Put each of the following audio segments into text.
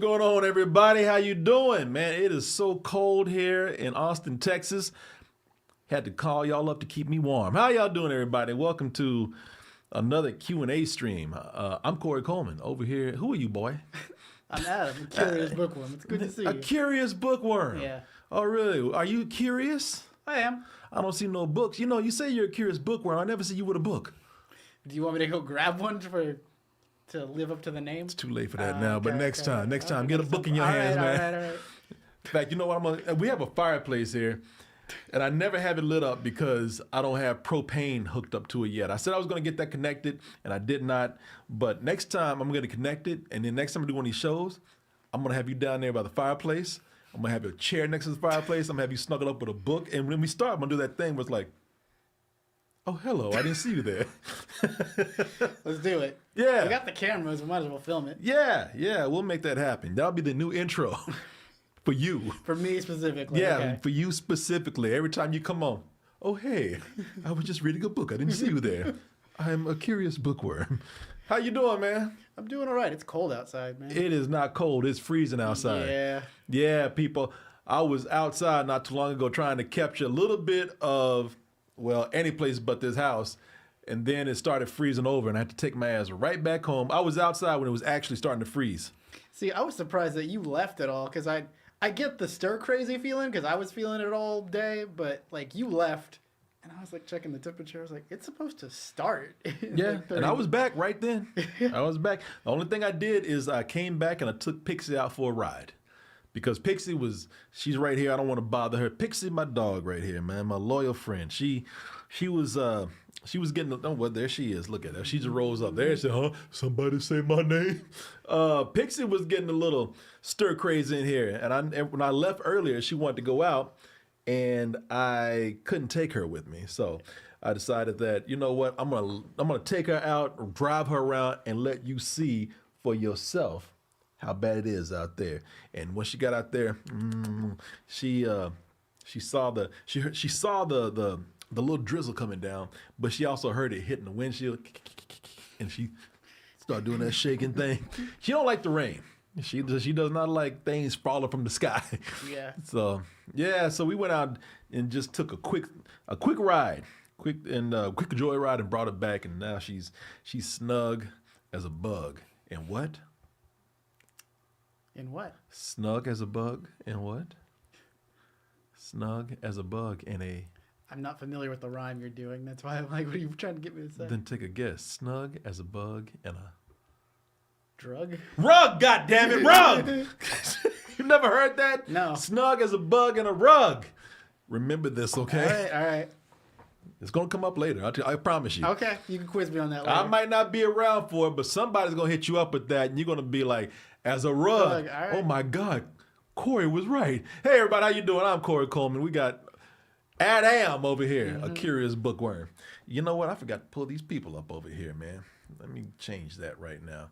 going on, everybody? How you doing, man? It is so cold here in Austin, Texas. Had to call y'all up to keep me warm. How y'all doing, everybody? Welcome to another Q&A stream. I'm Corey Coleman over here. Who are you, boy? I'm Adam, a curious bookworm. It's good to see you. A curious bookworm. Yeah. Oh, really? Are you curious? I am. I don't see no books. You know, you say you're a curious bookworm. I never see you with a book. Do you want me to go grab one to live up to the name? It's too late for that now, but next time, Okay, get a book in your hands, man. All right. In fact, you know what? We have a fireplace here, and I never have it lit up because I don't have propane hooked up to it yet. I said I was going to get that connected, and I did not. But next time, I'm going to connect it, and then next time I do one of these shows, I'm going to have you down there by the fireplace. I'm going to have a chair next to the fireplace. I'm going to have you snuggled up with a book. And when we start, I'm going to do that thing where it's like, oh, hello, I didn't see you there. Let's do it. Yeah. We got the cameras. We might as well film it. Yeah, we'll make that happen. That'll be the new intro for you. For me specifically. Yeah, Okay. for you specifically. Every time you come on, oh, hey, I was just reading a book. I didn't see you there. I'm a curious bookworm. How you doing, man? I'm doing all right. It's cold outside, man. It is not cold. It's freezing outside. Yeah. Yeah, people. I was outside not too long ago trying to capture a little bit of, well, any place but this house. And then it started freezing over and I had to take my ass right back home. I was outside when it was actually starting to freeze. See, I was surprised that you left at all because I get the stir crazy feeling because I was feeling it all day, but like you left and I was like checking the temperature. I was like, it's supposed to start. in Yeah, like and I 30 was back right then. I was back. The only thing I did is I came back and I took Pixie out for a ride. Because Pixie she's right here. I don't want to bother her. Pixie, my dog right here, man, my loyal friend. She was getting, oh, well, there she is. Look at her. She just rolls up. There she said, huh? Somebody say my name? Pixie was getting a little stir crazy in here. And when I left earlier, she wanted to go out and I couldn't take her with me. So I decided that, you know what? I'm gonna take her out, drive her around and let you see for yourself how bad it is out there. And when she got out there, she saw the little drizzle coming down, but she also heard it hitting the windshield, and she started doing that shaking thing. She don't like the rain. She does not like things falling from the sky. Yeah. So we went out and just took a quick ride, quick joyride, and brought it back, and now she's snug as a bug. And what? In what? Snug as a bug and what? Snug as a bug in a... I'm not familiar with the rhyme you're doing. That's why I'm like, what are you trying to get me to say? Then take a guess. Snug as a bug in a... Drug? Rug, goddammit, rug! You never heard that? No. Snug as a bug in a rug. Remember this, okay? All right. It's going to come up later. I promise you. Okay, you can quiz me on that later. I might not be around for it, but somebody's going to hit you up with that, and you're going to be like, as a rug. All right. Oh, my God. Corey was right. Hey, everybody, how you doing? I'm Corey Coleman. We got Adam over here, a curious bookworm. You know what? I forgot to pull these people up over here, man. Let me change that right now.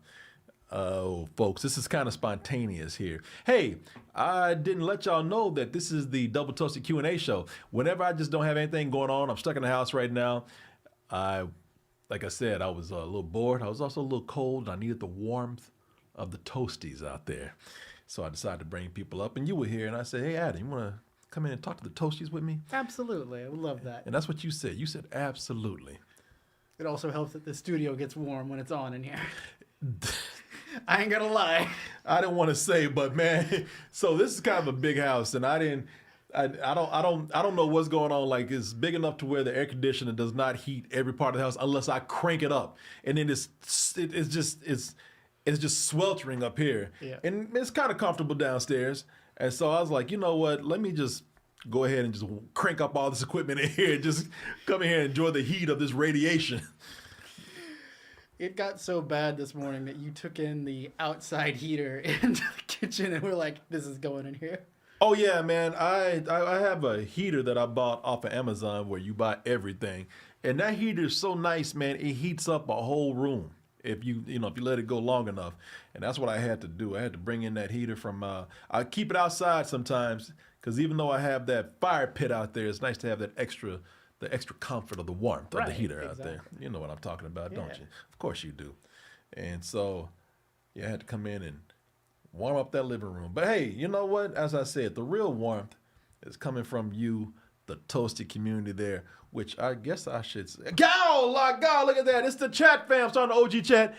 Oh, folks, this is kind of spontaneous here. Hey, I didn't let y'all know that this is the Double Toasted Q&A show. Whenever I just don't have anything going on, I'm stuck in the house right now. Like I said, I was a little bored. I was also a little cold. And I needed the warmth of the toasties out there. So I decided to bring people up, and you were here, and I said, hey, Adam, you want to come in and talk to the toasties with me? Absolutely. I would love that. And that's what you said. You said absolutely. It also helps that the studio gets warm when it's on in here. I ain't gonna lie. I didn't want to say, but man, so this is kind of a big house, and I don't know what's going on. Like, it's big enough to where the air conditioner does not heat every part of the house unless I crank it up, and then it's just sweltering up here, Yeah. and it's kind of comfortable downstairs. And so I was like, you know what? Let me just go ahead and just crank up all this equipment in here, just come in here and enjoy the heat of this radiation. It got so bad this morning that you took in the outside heater into the kitchen and we're like, this is going in here. Oh yeah, man. I have a heater that I bought off of Amazon where you buy everything. And that heater is so nice, man. It heats up a whole room if you let it go long enough. And that's what I had to do. I had to bring in that heater from I keep it outside sometimes because even though I have that fire pit out there, it's nice to have that extra comfort of the warmth of the heater out there. You know what I'm talking about, don't you? Of course you do. And so, yeah, I had to come in and Warm up that living room. But hey, you know what? As I said, the real warmth is coming from you, the toasty community there, which I guess I should say. God, look at that. It's the chat fam starting the OG chat.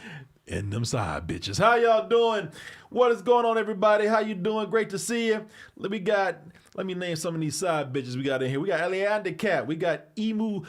And them side bitches. How y'all doing? What is going on, everybody? How you doing? Great to see you. Let me name some of these side bitches we got in here. We got Elianda Cat. We got Emu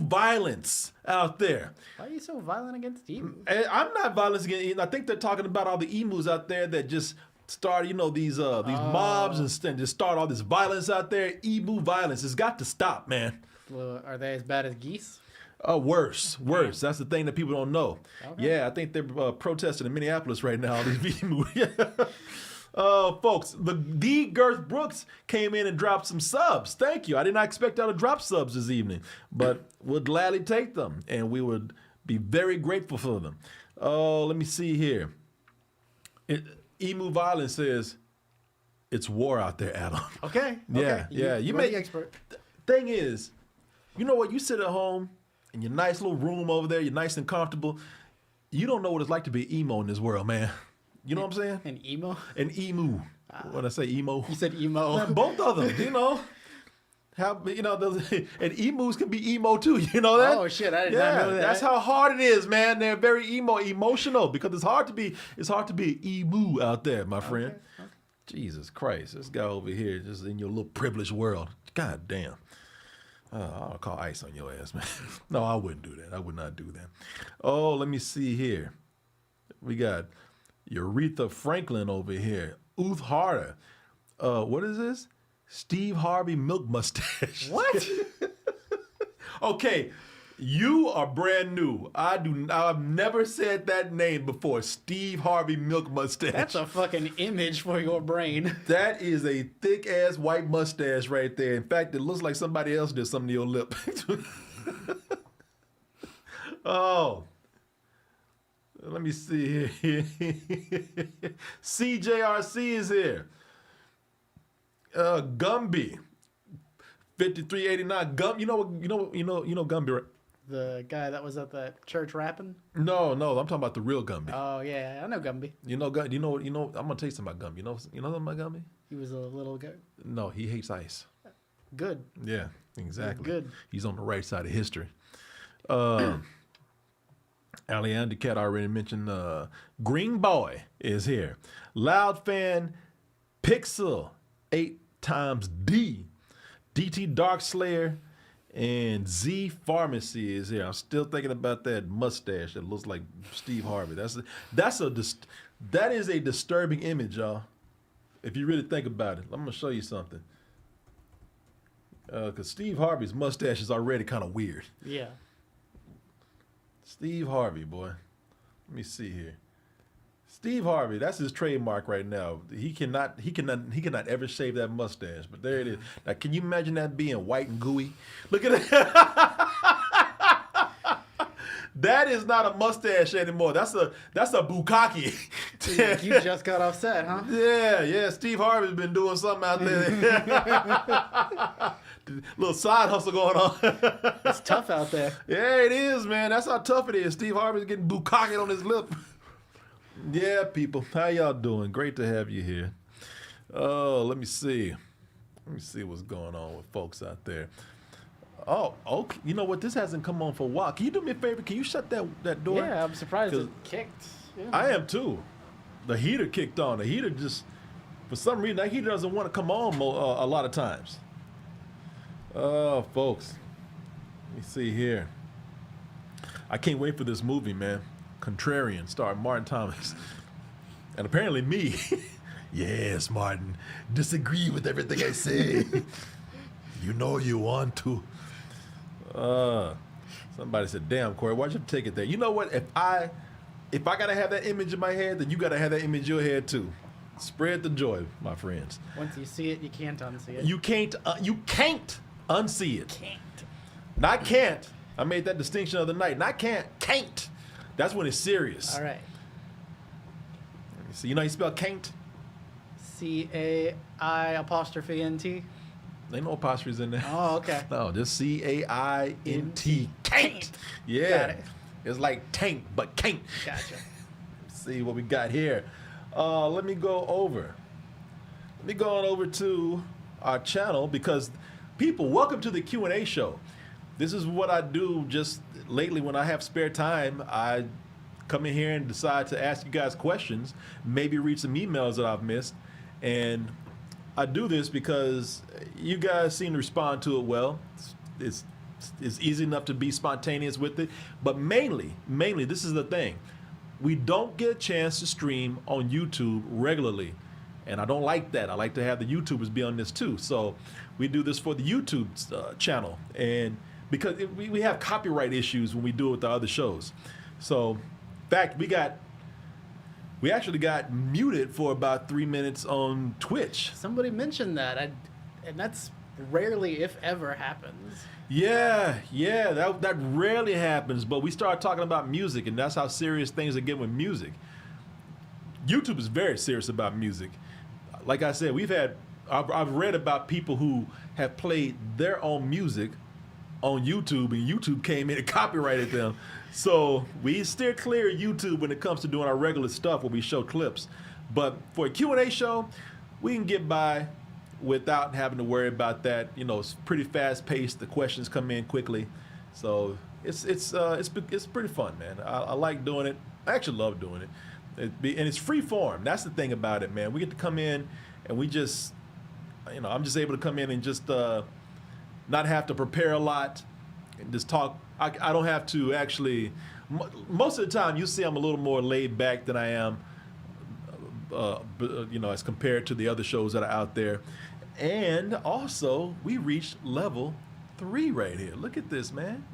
Violence out there. Why are you so violent against emu? I'm not violent against. I think they're talking about all the emus out there that just start, these mobs and just start all this violence out there. Emu violence. It's got to stop, man. Well, are they as bad as geese? Worse. That's the thing that people don't know. Okay. Yeah, I think they're protesting in Minneapolis right now. These emu. Folks, the Girth Brooks came in and dropped some subs. Thank you. I did not expect y'all to drop subs this evening, but we'll gladly take them, and we would be very grateful for them. Oh, let me see here. Emu Violence says, it's war out there, Adam. Okay. Yeah. You make the expert. Thing is, you know what? You sit at home in your nice little room over there. You're nice and comfortable. You don't know what it's like to be emo in this world, man. You know what I'm saying? An emo? An emu. When I say emo. You said emo. Man, both of them, and emus can be emo too, you know that? Oh shit, I did not know that. That's how hard it is, man. They're very emotional because it's hard to be an emu out there, my friend. Okay. Jesus Christ, this guy over here just in your little privileged world. God damn. I'll call ice on your ass, man. No, I wouldn't do that. I would not do that. Oh, let me see here. We got Aretha Franklin over here. Uth Harder. What is this? Steve Harvey Milk Mustache. What? Okay, you are brand new. I've never said that name before. Steve Harvey Milk Mustache. That's a fucking image for your brain. That is a thick ass white mustache right there. In fact, it looks like somebody else did something to your lip. Oh. Let me see here. CJRC is here. Gumby, 5389. You know Gumby, right? The guy that was at that church rapping? No, I'm talking about the real Gumby. Oh yeah, I know Gumby. You know, I'm gonna tell you something about Gumby. You know something about Gumby? He was a little guy. No, he hates ice. Good. Yeah, exactly. Good. He's on the right side of history. Alianda Cat already mentioned. Green Boy is here. Loud Fan Pixel 8xD. DT Dark Slayer and Z Pharmacy is here. I'm still thinking about that mustache that looks like Steve Harvey. That is a disturbing image, y'all. If you really think about it, I'm gonna show you something. Because Steve Harvey's mustache is already kind of weird. Yeah. Steve Harvey, boy. Let me see here. Steve Harvey, that's his trademark right now. He cannot ever shave that mustache, but there it is. Now, can you imagine that being white and gooey? Look at it. That is not a mustache anymore. That's a bukkake. You just got offset, huh? Yeah. Steve Harvey's been doing something out there. Little side hustle going on. It's tough out there. Yeah, it is, man. That's how tough it is. Steve Harvey's getting bukkake on his lip. Yeah, people. How y'all doing? Great to have you here. Oh, let me see. Let me see what's going on with folks out there. Oh, okay. You know what? This hasn't come on for a while. Can you do me a favor? Can you shut that door? Yeah, I'm surprised it kicked. Yeah. I am too. The heater kicked on. The heater just, for some reason, that heater doesn't want to come on a lot of times. Oh, folks. Let me see here. I can't wait for this movie, man. Contrarian, starring Martin Thomas. And apparently me. Yes, Martin. Disagree with everything I say. You know you want to. Somebody said, damn, Corey, why'd you take it there? You know what? If I gotta have that image in my head, then you gotta have that image in your head too. Spread the joy, my friends. Once you see it, you can't unsee it. You can't unsee it. Can't. Not can't. I made that distinction the other night. Not can't. That's when it's serious. All right. So you know how you spell can't? CAI'Nt. Ain't no apostrophes in there. Oh, okay. No, just CAINT. Can't. Yeah. Got it. It's like tank, but can't. Gotcha. See what we got here. Let me go over. Let me go on over to our channel because people, welcome to the Q&A show. This is what I do just lately when I have spare time. I come in here and decide to ask you guys questions, maybe read some emails that I've missed. And I do this because you guys seem to respond to it well. It's easy enough to be spontaneous with it. But mainly, this is the thing. We don't get a chance to stream on YouTube regularly. And I don't like that. I like to have the YouTubers be on this too. So we do this for the YouTube channel. And because we have copyright issues when we do it with the other shows. So, in fact, we actually got muted for about 3 minutes on Twitch. Somebody mentioned that, and that's rarely, if ever, happens. Yeah, that rarely happens. But we start talking about music, and that's how serious things are getting with music. YouTube is very serious about music. Like I said, I've read about people who have played their own music on YouTube, and YouTube came in and copyrighted them. So we steer clear of YouTube when it comes to doing our regular stuff where we show clips. But for a Q&A show, we can get by without having to worry about that. You know, it's pretty fast paced. The questions come in quickly. So it's pretty fun, man. I like doing it. I actually love doing it. And it's free form. That's the thing about it, man. We get to come in and we just, I'm just able to come in and just not have to prepare a lot and just talk. I don't have to actually, most of the time you see I'm a little more laid back than I am, as compared to the other shows that are out there. And also we reached level 3 right here. Look at this, man.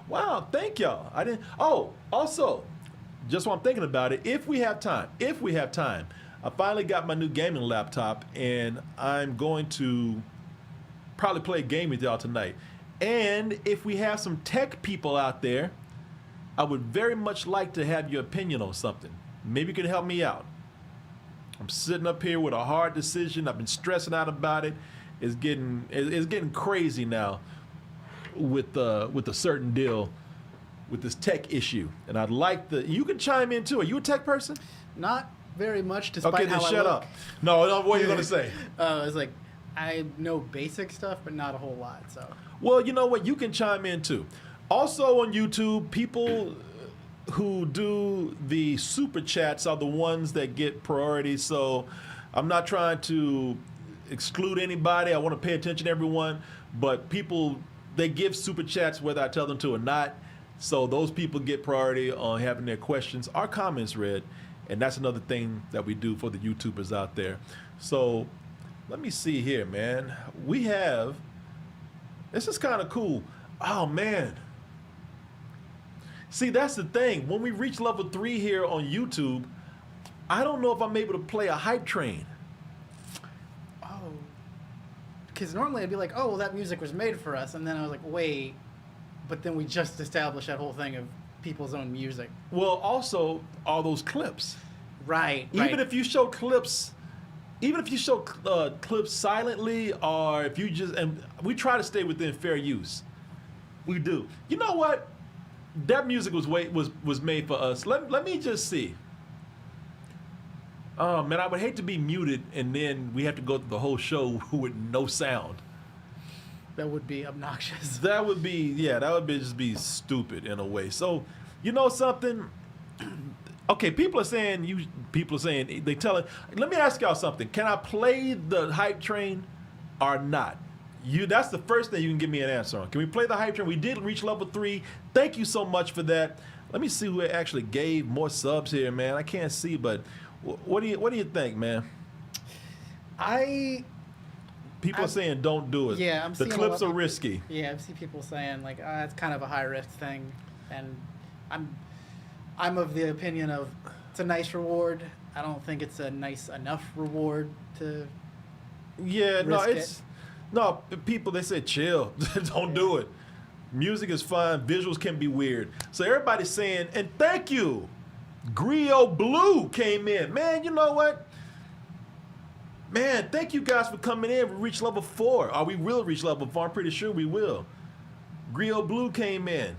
Wow, thank y'all. Also, just while I'm thinking about it, if we have time, I finally got my new gaming laptop, and I'm going to probably play a game with y'all tonight. And if we have some tech people out there, I would very much like to have your opinion on something. Maybe you can help me out. I'm sitting up here with a hard decision. I've been stressing out about it. It's getting crazy now with a certain deal with this tech issue, and I'd like you can chime in too. Are you a tech person? Not very much, despite okay, then how shut I up. No, what are you gonna say? It's like I know basic stuff, but not a whole lot. So. Well, you know what? You can chime in too. Also on YouTube, people who do the super chats are the ones that get priority. So I'm not trying to exclude anybody. I want to pay attention to everyone, but people, they give super chats whether I tell them to or not. So those people get priority on having their questions or comments read. And that's another thing that we do for the YouTubers out there. So let me see here, man. This is kind of cool. Oh, man. See, that's the thing. When we reach level 3 here on YouTube, I don't know if I'm able to play a hype train. Oh. Because normally I'd be like, oh, well, that music was made for us. And then I was like, wait. But then we just established that whole thing of people's own music. Well, also, all those clips. Right. Even if you show clips, clips silently, or if you and we try to stay within fair use. We do. You know what? That music was made for us. Let me just see. Oh man, I would hate to be muted and then we have to go through the whole show with no sound. That would be obnoxious. That would just be stupid in a way. So, you know something? Okay, people are saying let me ask y'all something. Can I play the hype train or not? That's the first thing you can give me an answer on. Can we play the hype train? We did reach level 3. Thank you so much for that. Let me see who actually gave more subs here, man. I can't see, but what do you think, man? People are saying don't do it. Yeah, the clips are risky. Yeah, I've seen people saying like it's kind of a high risk thing, and I'm of the opinion of it's a nice reward. I don't think it's a nice enough reward to. Yeah, no, people, they said chill. Don't do it. Music is fine. Visuals can be weird. So everybody's saying, and thank you. Griot Blue came in. Man, you know what? Man, thank you guys for coming in. We reached level 4. Or we will reach level 4. I'm pretty sure we will. Griot Blue came in.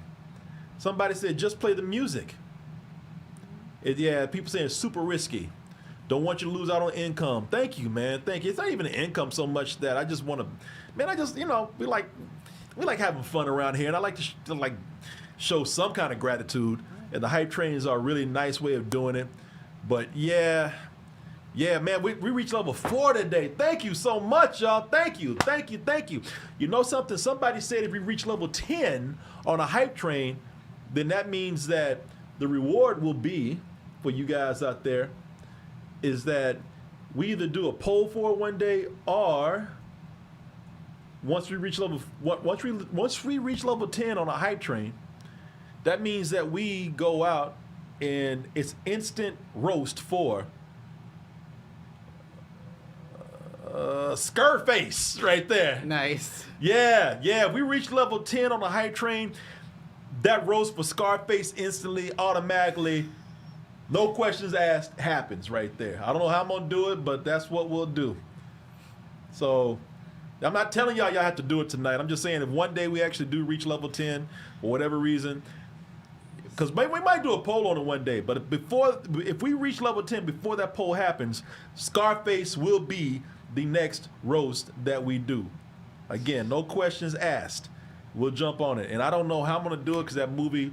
Somebody said, just play the music. People saying it's super risky. Don't want you to lose out on income. Thank you, man. Thank you. It's not even an income so much that I just want to, man. I just, we like having fun around here, and I like to like show some kind of gratitude. And the hype trains are a really nice way of doing it. But yeah, man, we reached level 4 today. Thank you so much, y'all. Thank you. You know something? Somebody said if we reach level 10 on a hype train, then that means that the reward will be, for you guys out there, is that we either do a poll for it one day, or once we reach level 10 on a hype train, that means that we go out and it's instant roast for Scarface right there. Nice. Yeah. We reach level 10 on the hype train. That roast for Scarface instantly, automatically, no questions asked, happens right there. I don't know how I'm gonna do it, but that's what we'll do. So I'm not telling y'all have to do it tonight. I'm just saying if one day we actually do reach level 10 for whatever reason, because we might do a poll on it one day, but if we reach level 10 before that poll happens, Scarface will be the next roast that we do. Again, no questions asked. We'll jump on it. And I don't know how I'm going to do it because that movie,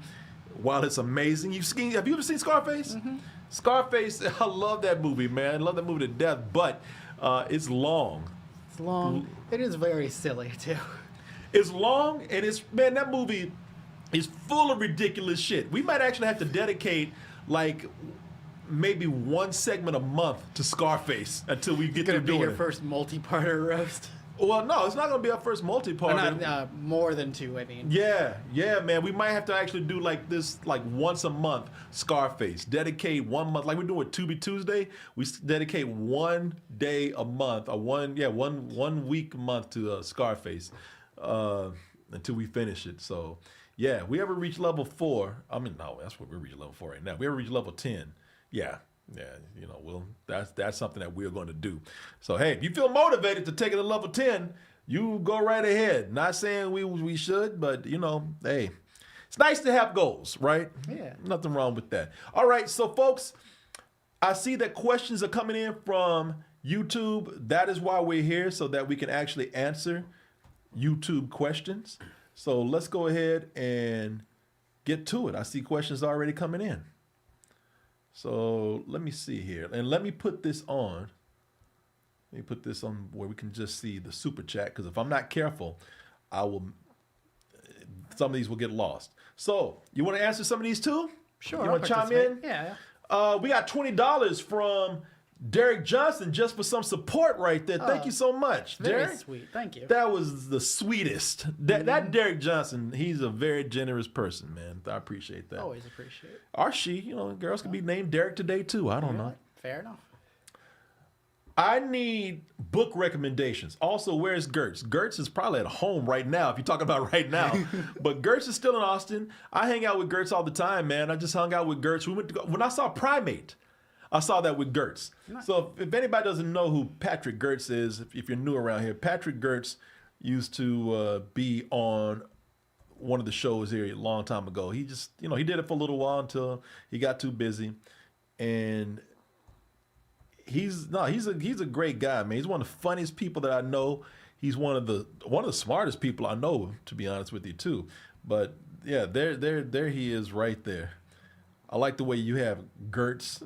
while it's amazing, have you ever seen Scarface? Mm-hmm. Scarface, I love that movie, man. I love that movie to death, but it's long. It's long. It is very silly, too. It's long, and that movie is full of ridiculous shit. We might actually have to dedicate, like, maybe one segment a month to Scarface until we get through doing it. It's going to be your first multi-parter roast? Well, no, it's not going to be our first multi-parter. Not more than 2, I mean. Yeah, man. We might have to actually do like this, like once a month, Scarface. Dedicate 1 month, like we're doing Tubi Tuesday. We dedicate 1 day a month, or one week a month to Scarface until we finish it. So, yeah, we ever reach level 4? I mean, no, that's what we reach level 4 right now. We ever reach level 10? Yeah, that's something that we're going to do. So, hey, if you feel motivated to take it to level 10, you go right ahead. Not saying we should, but, hey, it's nice to have goals, right? Yeah. Nothing wrong with that. All right, so, folks, I see that questions are coming in from YouTube. That is why we're here, so that we can actually answer YouTube questions. So let's go ahead and get to it. I see questions already coming in. So let me see here. And let me put this on. Let me put this on where we can just see the super chat, because if I'm not careful, some of these will get lost. So you want to answer some of these too? Sure. You want to chime in? Yeah. We got $20 from Derek Johnson just for some support right there. Thank you so much, very Derek. Sweet. Thank you. That was the sweetest. That Derek Johnson, he's a very generous person, man. I appreciate that. Always appreciate it. Or she, girls can be named Derek today too. I don't know. Fair enough. I need book recommendations. Also, where's Gertz? Gertz is probably at home right now, if you're talking about right now. But Gertz is still in Austin. I hang out with Gertz all the time, man. I just hung out with Gertz. When I saw Primate, I saw that with Gertz. Nice. So if anybody doesn't know who Patrick Gertz is, if you're new around here, Patrick Gertz used to be on one of the shows here a long time ago. He just, he did it for a little while until he got too busy. And he's a great guy, man. He's one of the funniest people that I know. He's one of the smartest people I know, to be honest with you, too. But yeah, there he is right there. I like the way you have Gertz.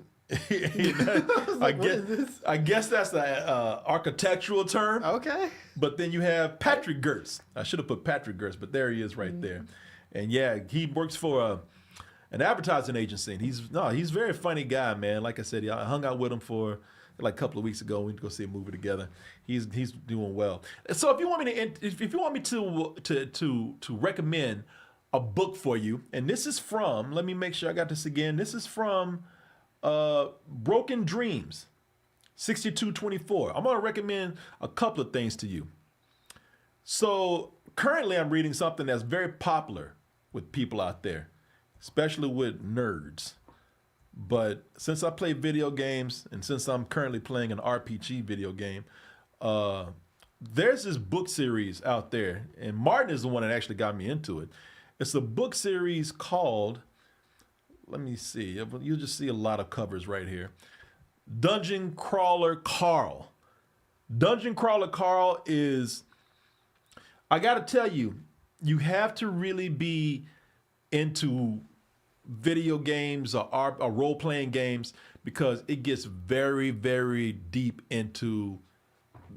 I guess that's the architectural term. Okay. But then you have Patrick Gertz. I should have put Patrick Gertz, but there he is right there. And yeah, he works for an advertising agency. And he's a very funny guy, man. Like I said, I hung out with him for like a couple of weeks ago. We went to go see a movie together. He's doing well. So if you want me to recommend a book for you, and this is from, let me make sure I got this again. This is from Broken Dreams, 6224. I'm going to recommend a couple of things to you. So currently I'm reading something that's very popular with people out there, especially with nerds. But since I play video games, and since I'm currently playing an RPG video game, there's this book series out there, and Martin is the one that actually got me into it. It's a book series called, let me see, you'll just see a lot of covers right here. Dungeon Crawler Carl. Dungeon Crawler Carl is, I got to tell you, you have to really be into video games or role-playing games because it gets very, very deep into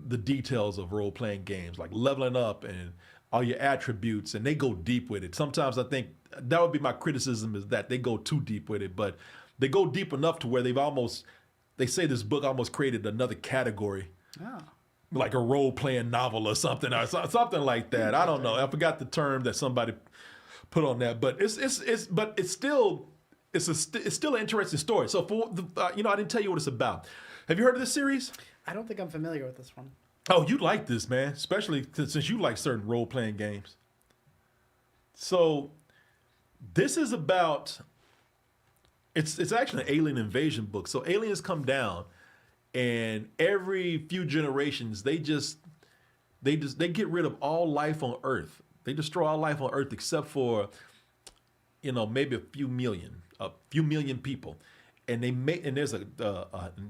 the details of role-playing games, like leveling up and all your attributes, and they go deep with it. Sometimes I think that would be my criticism, is that they go too deep with it, but they go deep enough to where they say this book almost created another category, Oh. like a role-playing novel or something something like that. I don't know. I forgot the term that somebody put on that, but it's still an interesting story. So for I didn't tell you what it's about. Have you heard of this series? I don't think I'm familiar with this one. Oh, you'd like this, man, especially since you like certain role-playing games. So this is about, it's actually an alien invasion book. So aliens come down, and every few generations they get rid of all life on Earth. They destroy all life on Earth except for, maybe a few million people, and there's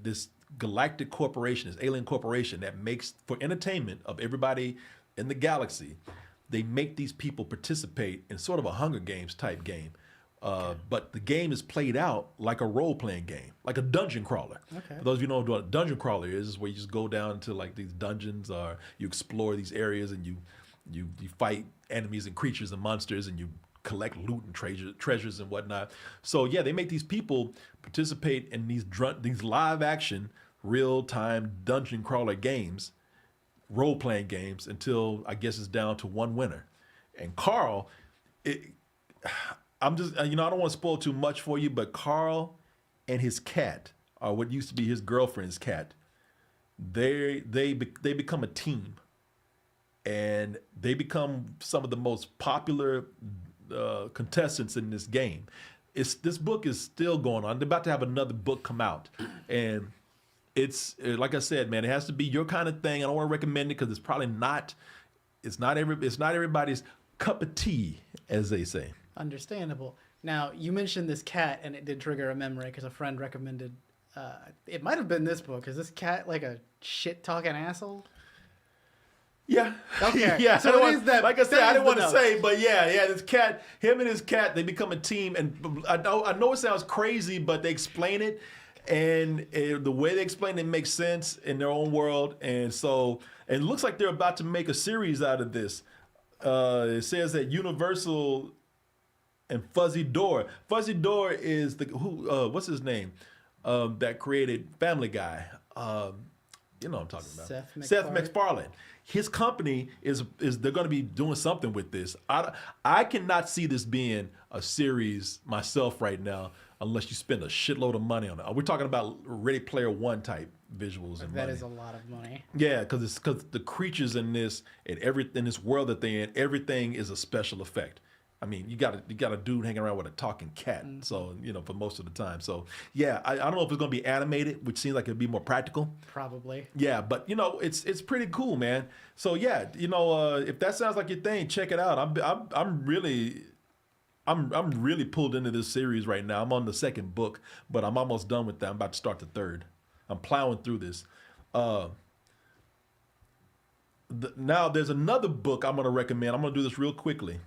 this galactic corporation, this alien corporation that makes, for entertainment of everybody in the galaxy, they make these people participate in sort of a Hunger Games type game. But the game is played out like a role-playing game, like a dungeon crawler. Okay. For those of you who know what a dungeon crawler is where you just go down to like these dungeons, or you explore these areas, and you fight enemies and creatures and monsters, and you collect loot and treasures and whatnot. So yeah, they make these people participate in these live action, real time dungeon crawler games, role playing games, until I guess it's down to one winner. And Carl, I don't want to spoil too much for you, but Carl and his cat, or what used to be his girlfriend's cat, they become a team, and they become some of the most popular contestants in this game. This book is still going on. They're about to have another book come out, and it's like I said, man, it has to be your kind of thing. I don't want to recommend it because it's probably not. It's not everybody's cup of tea, as they say. Understandable. Now, you mentioned this cat, and it did trigger a memory because a friend recommended. It might have been this book. Is this cat like a shit-talking asshole? Yeah. Okay. Yeah. So it is that. Like I said, that I is didn't the want to note. say, but yeah, this cat, him and his cat, they become a team, and I know it sounds crazy, but they explain it, and the way they explain it makes sense in their own world, and so it looks like they're about to make a series out of this. It says that Universal and Fuzzy Door. Fuzzy Door is what's his name? That created Family Guy. You know what I'm talking about. Seth MacFarlane. His company is they're going to be doing something with this. I cannot see this being a series myself right now unless you spend a shitload of money on it. We're talking about Ready Player One type visuals and That money. is a lot of money. Yeah, because the creatures in this and in this world that they're in, everything is a special effect. I mean, you got a dude hanging around with a talking cat, so for most of the time. So yeah, I don't know if it's gonna be animated, which seems like it'd be more practical. Probably. Yeah, but it's pretty cool, man. So yeah, if that sounds like your thing, check it out. I'm really pulled into this series right now. I'm on the second book, but I'm almost done with that. I'm about to start the third. I'm plowing through this. Now there's another book I'm gonna recommend. I'm gonna do this real quickly.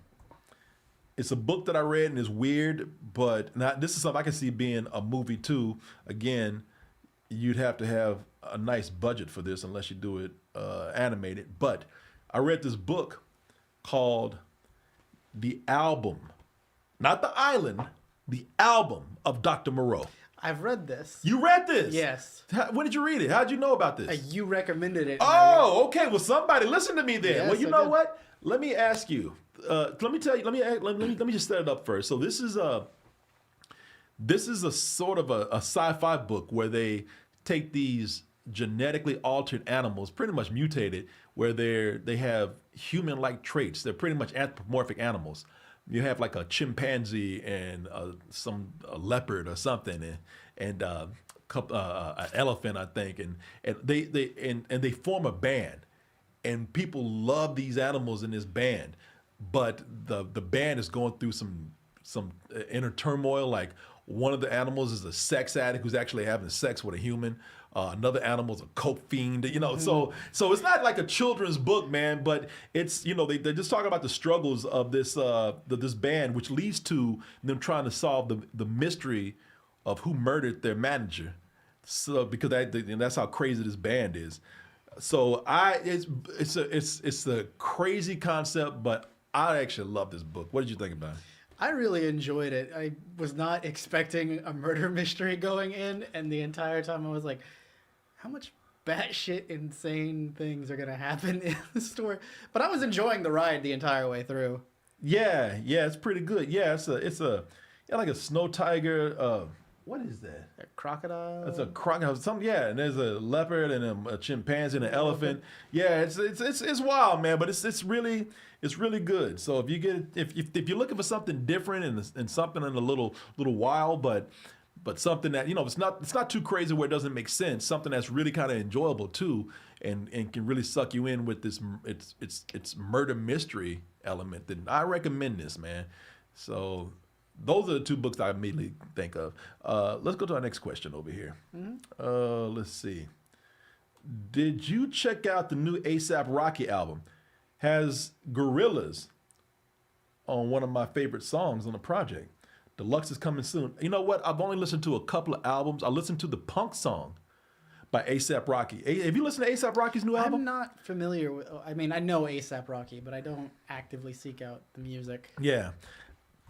It's a book that I read and it's weird, but now this is something I can see being a movie too. Again, you'd have to have a nice budget for this unless you do it animated. But I read this book called The Album, not the island, The Album of Dr. Moreau. I've read this. You read this? Yes. When did you read it? How did you know about this? You recommended it. and I read Oh, okay. Well, somebody listen to me then. Yes, well, you I know did. what? Let me ask you. Let me tell you. Let me just set it up first. So this is a sort of a sci-fi book where they take these genetically altered animals, pretty much mutated, where they have human-like traits. They're pretty much anthropomorphic animals. You have like a chimpanzee and a leopard or something, and an elephant, I think, and they form a band, and people love these animals in this band, but the band is going through some inner turmoil, like One of the animals is a sex addict who's actually having sex with a human. Another animal is a coke fiend. So it's not like a children's book, man. But it's they're just talking about the struggles of this band, which leads to them trying to solve the mystery of who murdered their manager. So because that's how crazy this band is. So it's a crazy concept, but I actually love this book. What did you think about it? I really enjoyed it. I was not expecting a murder mystery going in, and the entire time I was like, how much batshit insane things are gonna happen in the story? But I was enjoying the ride the entire way through. Yeah, it's pretty good. Yeah, it's like a snow tiger. What is that? A crocodile. It's a crocodile. And there's a leopard and a chimpanzee and an elephant. Yeah, it's wild, man. But it's really good. So if you're looking for something different and something in a little wild, but something that it's not too crazy where it doesn't make sense. Something that's really kind of enjoyable too, and can really suck you in with this it's murder mystery element. Then I recommend this, man. So. Those are the two books I immediately think of. Let's go to our next question over here. Mm-hmm. Let's see. Did you check out the new A$AP Rocky album? Has Gorillaz on one of my favorite songs on the project. Deluxe is coming soon. You know what? I've only listened to a couple of albums. I listened to the Punk song by A$AP Rocky. Have you listened to A$AP Rocky's new album? I'm not familiar with. I mean, I know A$AP Rocky, but I don't actively seek out the music. Yeah.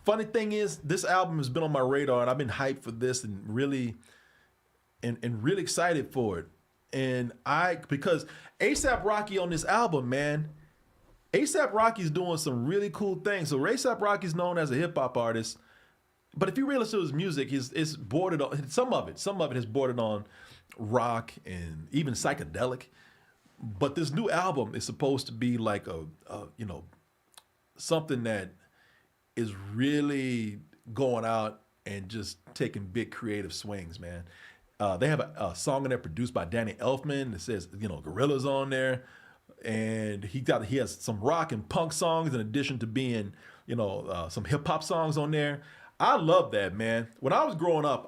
Funny thing is, this album has been on my radar, and I've been hyped for this, and really excited for it. And because A$AP Rocky on this album, man, A$AP Rocky's doing some really cool things. So A$AP Rocky's known as a hip hop artist, but if you really listen to his music, it's bordered on some of it has bordered on rock and even psychedelic. But this new album is supposed to be like a something that is really going out and just taking big creative swings, man. They have a song in there produced by Danny Elfman that says, Gorillaz on there. And he has some rock and punk songs in addition to being, some hip hop songs on there. I love that, man. When I was growing up,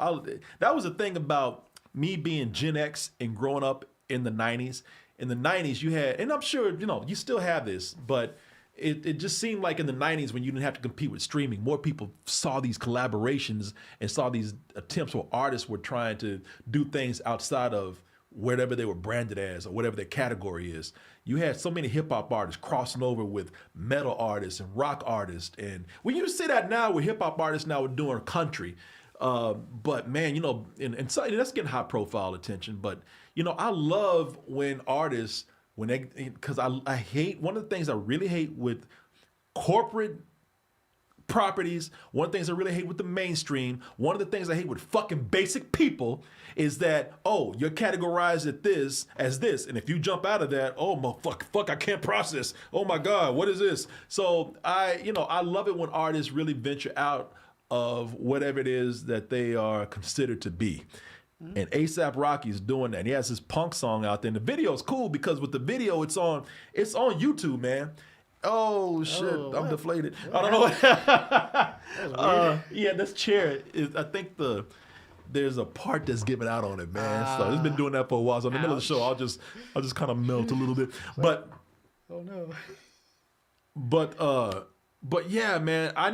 that was the thing about me being Gen X and growing up in the 90s. In the 90s, you had, and I'm sure, you still have this, but it just seemed like in the 90s when you didn't have to compete with streaming, more people saw these collaborations and saw these attempts where artists were trying to do things outside of whatever they were branded as or whatever their category is. You had so many hip hop artists crossing over with metal artists and rock artists. And when you see that now with hip hop artists now are doing country, but man, and so that's getting high profile attention. But, I love when artists, because I hate, one of the things I really hate with corporate properties, one of the things I really hate with the mainstream, one of the things I hate with fucking basic people is that, you're categorized as this, and if you jump out of that, fuck, I can't process. Oh my God, what is this? So I love it when artists really venture out of whatever it is that they are considered to be. And A$AP Rocky's doing that. And he has his punk song out there. And the video's cool because with the video, it's on YouTube, man. Oh shit, I'm deflated. I don't know. Yeah, this chair is. I think there's a part that's given out on it, man. So it's been doing that for a while. So in the middle of the show, I'll just kind of melt a little bit. But oh no. But yeah, man, I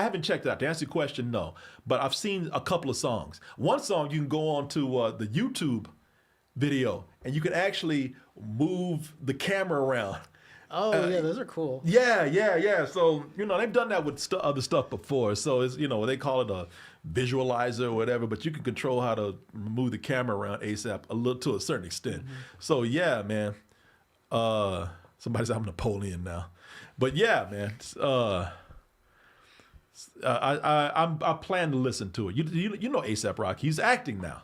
haven't checked it out. To answer your question, no. But I've seen a couple of songs. One song, you can go on to the YouTube video, and you can actually move the camera around. Oh, yeah, those are cool. Yeah. So, they've done that with other stuff before. So, it's, they call it a visualizer or whatever, but you can control how to move the camera around A$AP to a certain extent. Mm-hmm. So, yeah, man. Somebody said I'm Napoleon now. But yeah, man, I plan to listen to it. You know A$AP Rocky. He's acting now.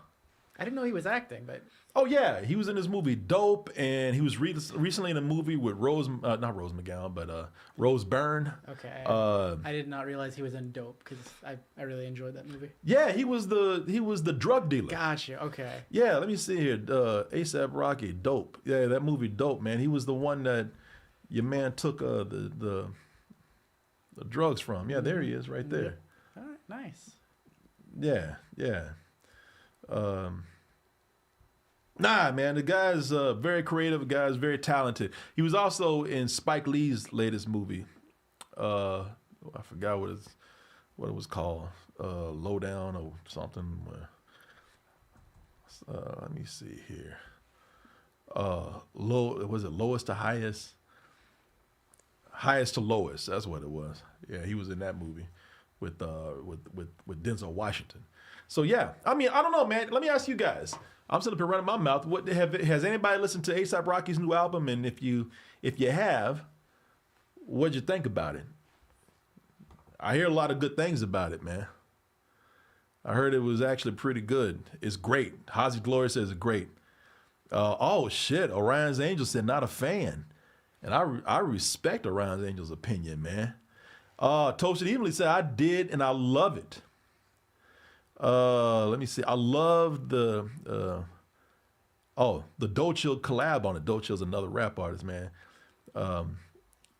I didn't know he was acting, but oh yeah, he was in this movie Dope, and he was recently in a movie with not Rose McGowan, but Rose Byrne. Okay. I did not realize he was in Dope because I really enjoyed that movie. Yeah, he was the drug dealer. Gotcha. Okay. Yeah, let me see here. A$AP Rocky, Dope. Yeah, that movie Dope, man. He was the one that your man took the drugs from. Yeah, there he is, right there. All right, nice. Yeah, yeah. Nah, man, the guy's very creative. The guy's very talented. He was also in Spike Lee's latest movie. I forgot what it was called. Lowdown or something. Let me see here. Was it lowest to highest? Highest to lowest. That's what it was. Yeah, he was in that movie with Denzel Washington. So yeah, I mean, I don't know, man. Let me ask you guys. I'm sitting up here running my mouth. Has anybody listened to A$AP Rocky's new album? And if you have, what'd you think about it? I hear a lot of good things about it, man. I heard it was actually pretty good. It's great. Hazy Glory says it's great. Oh shit, Orion's Angel said not a fan. And I respect Orion's Angel's opinion, man. Toasted Evenly said I did and I love it. Let me see. I love the Dochill collab on it. Dochill's another rap artist, man.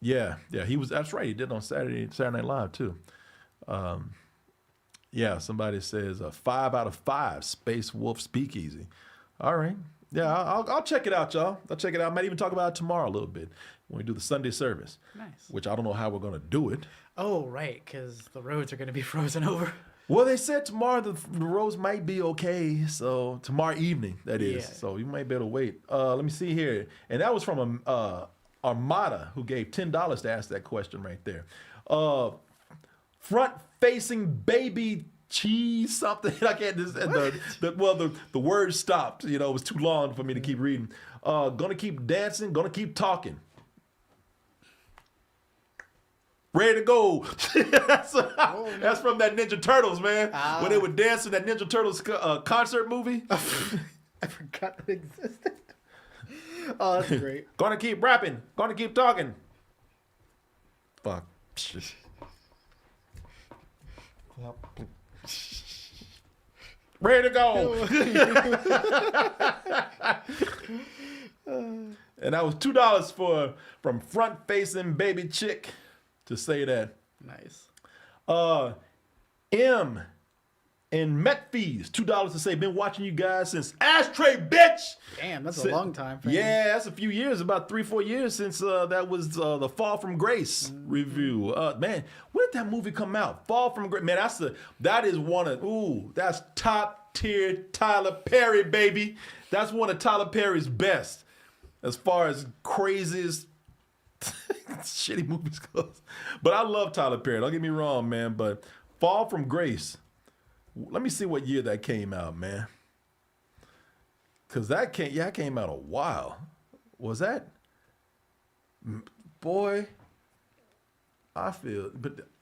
Yeah, that's right. He did it on Saturday Night Live too. Yeah, somebody says 5 out of 5 Space Wolf Speakeasy. All right. Yeah, I'll check it out, y'all. I'll check it out. I might even talk about it tomorrow a little bit when we do the Sunday service. Nice. Which I don't know how we're going to do it. Oh, right, because the roads are going to be frozen over. Well, they said tomorrow the roads might be okay. So tomorrow evening, that is. Yeah. So you might be able to wait. Let me see here. And that was from Armada, who gave $10 to ask that question right there. Front-facing baby cheese something. I can't. The word stopped. You know, it was too long for me to keep reading. Gonna keep dancing. Gonna keep talking. Ready to go. That's from that Ninja Turtles, man. When they were dancing that Ninja Turtles concert movie. I forgot that existed. Oh, that's great. Gonna keep rapping. Gonna keep talking. Fuck. Ready to go. And that was $2 from front facing baby chick to say that. Nice. M and Met Fees, $2 to say, been watching you guys since Ashtray, bitch. Damn, that's a long time. Yeah, that's a few years, about 3-4 years since that was the Fall from Grace review. Man, when did that movie come out? Fall from Grace. Man, that's top tier Tyler Perry, baby. That's one of Tyler Perry's best as far as craziest shitty movies goes. But I love Tyler Perry. Don't get me wrong, man. But Fall from Grace. Let me see what year that came out, man. Cause that came out a while. Was that? Boy, I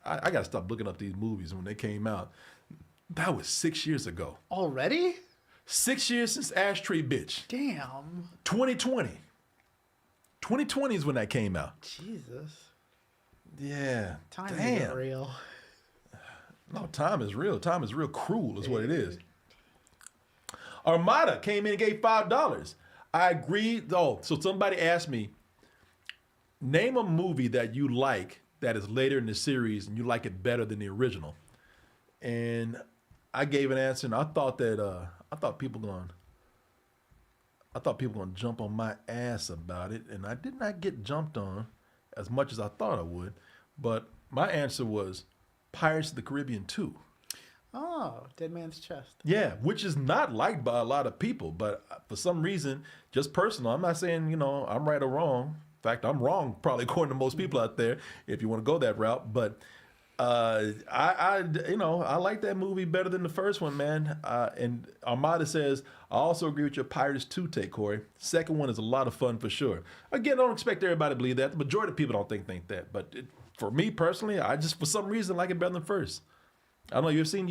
gotta stop looking up these movies when they came out. That was 6 years ago. Already? 6 years since Ashtray Bitch. Damn. 2020. 2020 is when that came out. Jesus. Yeah. Time isn't real. No, time is real. Time is real cruel is what it is. Armada came in and gave $5. I agreed. Oh, so somebody asked me, name a movie that you like that is later in the series and you like it better than the original. And I gave an answer, and I thought people gonna jump on my ass about it, and I did not get jumped on as much as I thought I would. But my answer was Pirates of the Caribbean 2. Oh, Dead Man's Chest. Yeah, which is not liked by a lot of people, but for some reason, just personal, I'm not saying, I'm right or wrong. In fact, I'm wrong probably according to most people out there if you want to go that route, but I like that movie better than the first one, man. And Armada says, I also agree with your Pirates 2 take, Corey. Second one is a lot of fun for sure. Again, I don't expect everybody to believe that. The majority of people don't think that, but for me personally, I just for some reason like it better than first. I don't know. You've seen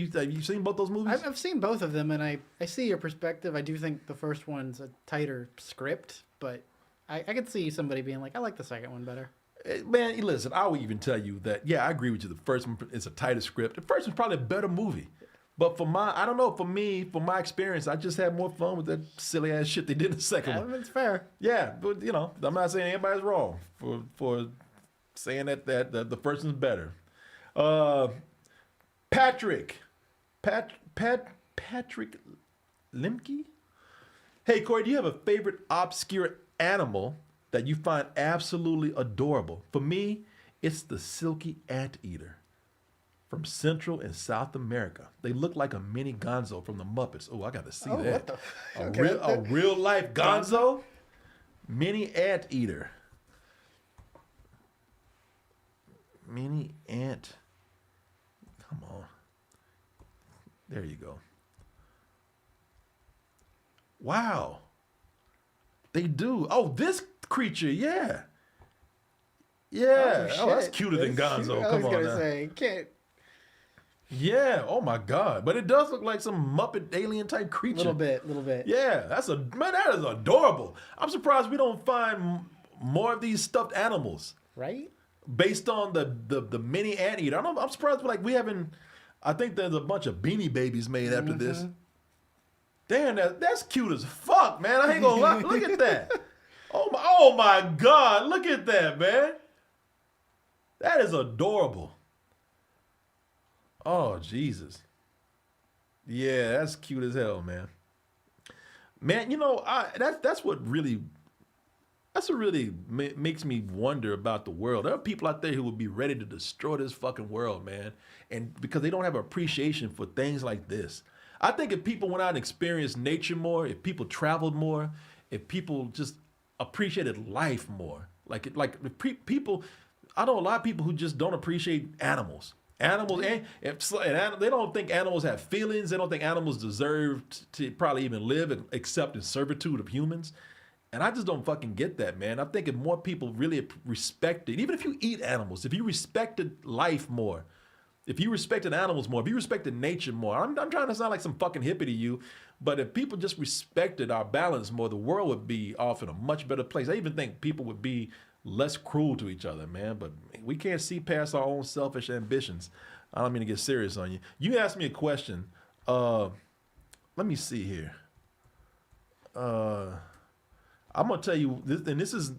both those movies? I've seen both of them, and I see your perspective. I do think the first one's a tighter script, but I could see somebody being like, I like the second one better. Man, listen, I will even tell you that, yeah, I agree with you. The first one is a tighter script. The first one's probably a better movie. But for my experience, I just had more fun with that silly ass shit they did in the second one. It's fair. Yeah, but I'm not saying anybody's wrong for saying that the first one's better. Patrick Patrick Limke. Hey, Corey, do you have a favorite obscure animal that you find absolutely adorable? For me, it's the silky anteater from Central and South America. They look like a mini Gonzo from the Muppets. Oh, I got to see that. What the? A real life Gonzo, mini anteater. Mini ant. Come on. There you go. Wow. They do. Oh, this creature, yeah. Yeah. Oh, that's cuter than Gonzo. I Come was on gonna now. say, can't. Yeah. Oh my God. But it does look like some Muppet alien type creature. Little bit. Yeah. That is adorable. I'm surprised we don't find more of these stuffed animals Right? based on the mini anteater. I'm surprised we haven't. I think there's a bunch of Beanie Babies made after this. Damn, that's cute as fuck, man. I ain't gonna lie. Look at that. Oh my God. Look at that, man. That is adorable. Oh, Jesus. Yeah, that's cute as hell, man. Man, that's what really makes me wonder about the world. There are people out there who would be ready to destroy this fucking world, man. And because they don't have appreciation for things like this. I think if people went out and experienced nature more, if people traveled more, if people just appreciated life more, people, I know a lot of people who just don't appreciate animals. Animals, and they don't think animals have feelings. They don't think animals deserve to probably even live except in servitude of humans. And I just don't fucking get that, man. I think if more people really respected, even if you eat animals, if you respected life more, if you respected animals more, if you respected nature more, I'm trying to sound like some fucking hippie to you, but if people just respected our balance more, the world would be off in a much better place. I even think people would be less cruel to each other, man. But we can't see past our own selfish ambitions. I don't mean to get serious on you. You asked me a question. Let me see here. I'm gonna tell you this, and this is.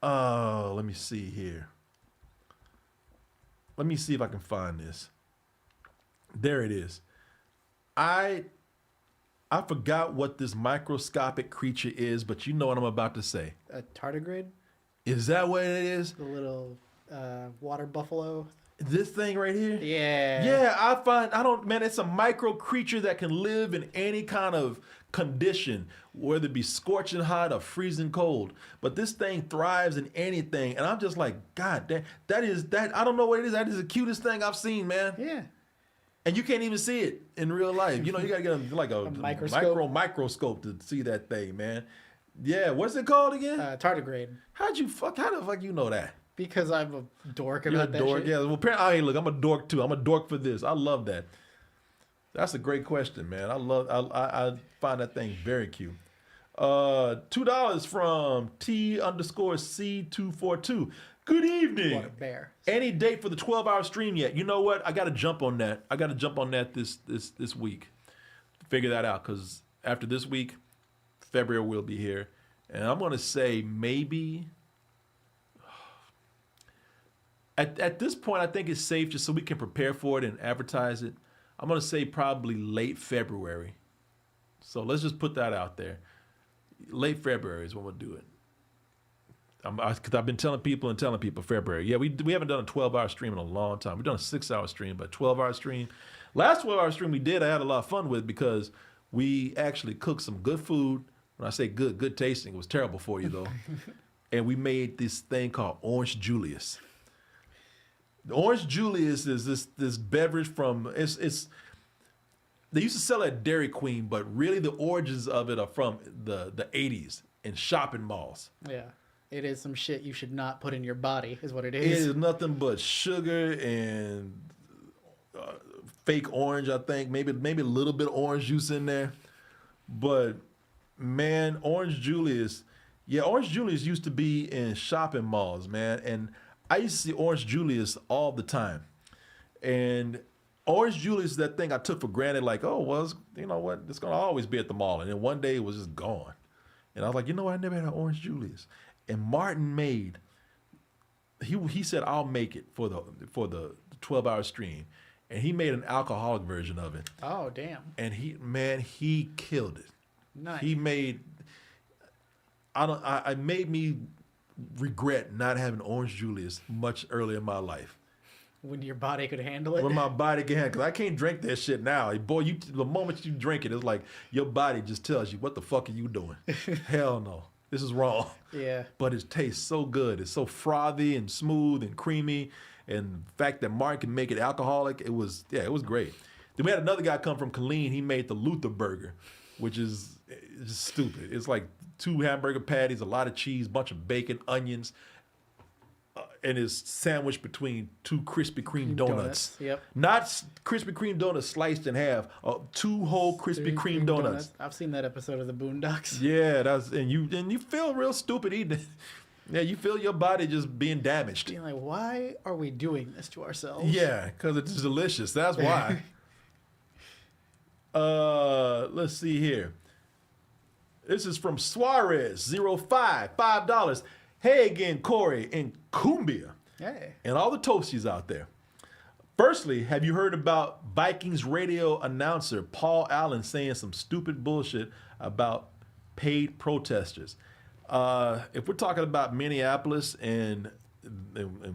Let me see here. Let me see if I can find this. There it is. I forgot what this microscopic creature is, but you know what I'm about to say. A tardigrade? Is that what it is? The little water buffalo? This thing right here? Yeah. Yeah, man, it's a micro creature that can live in any kind of condition, whether it be scorching hot or freezing cold. But this thing thrives in anything. And I'm just like, God, that I don't know what it is. That is the cutest thing I've seen, man. Yeah. And you can't even see it in real life. You know, you gotta get a microscope to see that thing, man. Yeah, what's it called again? Tardigrade. How the fuck you know that? Because I'm a dork You're a about that dork, shit. yeah. Well, apparently, look, I'm a dork too. I'm a dork for this. I love that. That's a great question, man. I find that thing very cute. $2 from T_C242. Good evening. What a bear. Any date for the 12-hour stream yet? You know what? I got to jump on that. This week. Figure that out, because after this week, February will be here. And I'm going to say maybe... At this point, I think it's safe just so we can prepare for it and advertise it. I'm going to say probably late February. So let's just put that out there. Late February is when we'll do it. Because I've been telling people February. Yeah, we haven't done a 12-hour stream in a long time. We've done a 6-hour stream, but 12-hour stream. Last 12-hour stream we did, I had a lot of fun with because we actually cooked some good food. When I say good tasting, it was terrible for you though. And we made this thing called Orange Julius. The Orange Julius is this beverage from it's they used to sell it at Dairy Queen, but really the origins of it are from the 80s in shopping malls. Yeah. It is some shit you should not put in your body, is what it It is. is nothing but sugar and fake orange, I think. Maybe a little bit of orange juice in there. But man, Orange Julius used to be in shopping malls, man. And I used to see Orange Julius all the time. And Orange Julius is that thing I took for granted, like, oh, well, you know what? It's going to always be at the mall. And then one day it was just gone. And I was like, you know what? I never had an Orange Julius. And Martin he said, I'll make it for the 12-hour stream. and he made an alcoholic version of it. Oh, damn. And he killed it. Nice. He made I made me regret not having Orange Julius much earlier in my life. When your body could handle it. When my body can handle, because I can't drink that shit now. Boy, the moment you drink it, it's like your body just tells you, what the fuck are you doing? Hell no. This is wrong. Yeah. But it tastes so good. It's so frothy and smooth and creamy. And the fact that Martin can make it alcoholic, it was great. Then we had another guy come from Killeen. He made the Luther Burger, which is just stupid. It's like 2 hamburger patties, a lot of cheese, bunch of bacon, onions, and it's sandwiched between 2 Krispy Kreme donuts. Yep. Not Krispy Kreme donuts sliced in half. 2 whole Krispy Kreme donuts. I've seen that episode of the Boondocks. Yeah, and you feel real stupid eating it. Yeah, you feel your body just being damaged. Being like, why are we doing this to ourselves? Yeah, because it's delicious. That's why. Let's see here. This is from Suarez 05, $5. Hey again, Corey in Cumbia. Hey. And all the toasties out there. Firstly, have you heard about Vikings radio announcer Paul Allen saying some stupid bullshit about paid protesters? If we're talking about Minneapolis and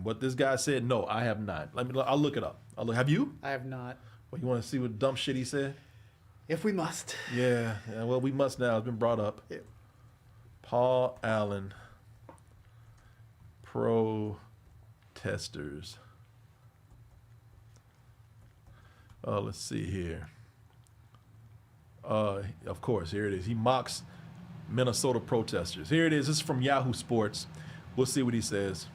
what this guy said, no, I have not. I'll look it up. Have you? I have not. Well, you want to see what dumb shit he said? If we must. Yeah, well, we must now. It's been brought up. Yeah. Paul Allen, protesters. Let's see here. Of course, here it is. He mocks Minnesota protesters. Here it is. This is from Yahoo Sports. We'll see what he says.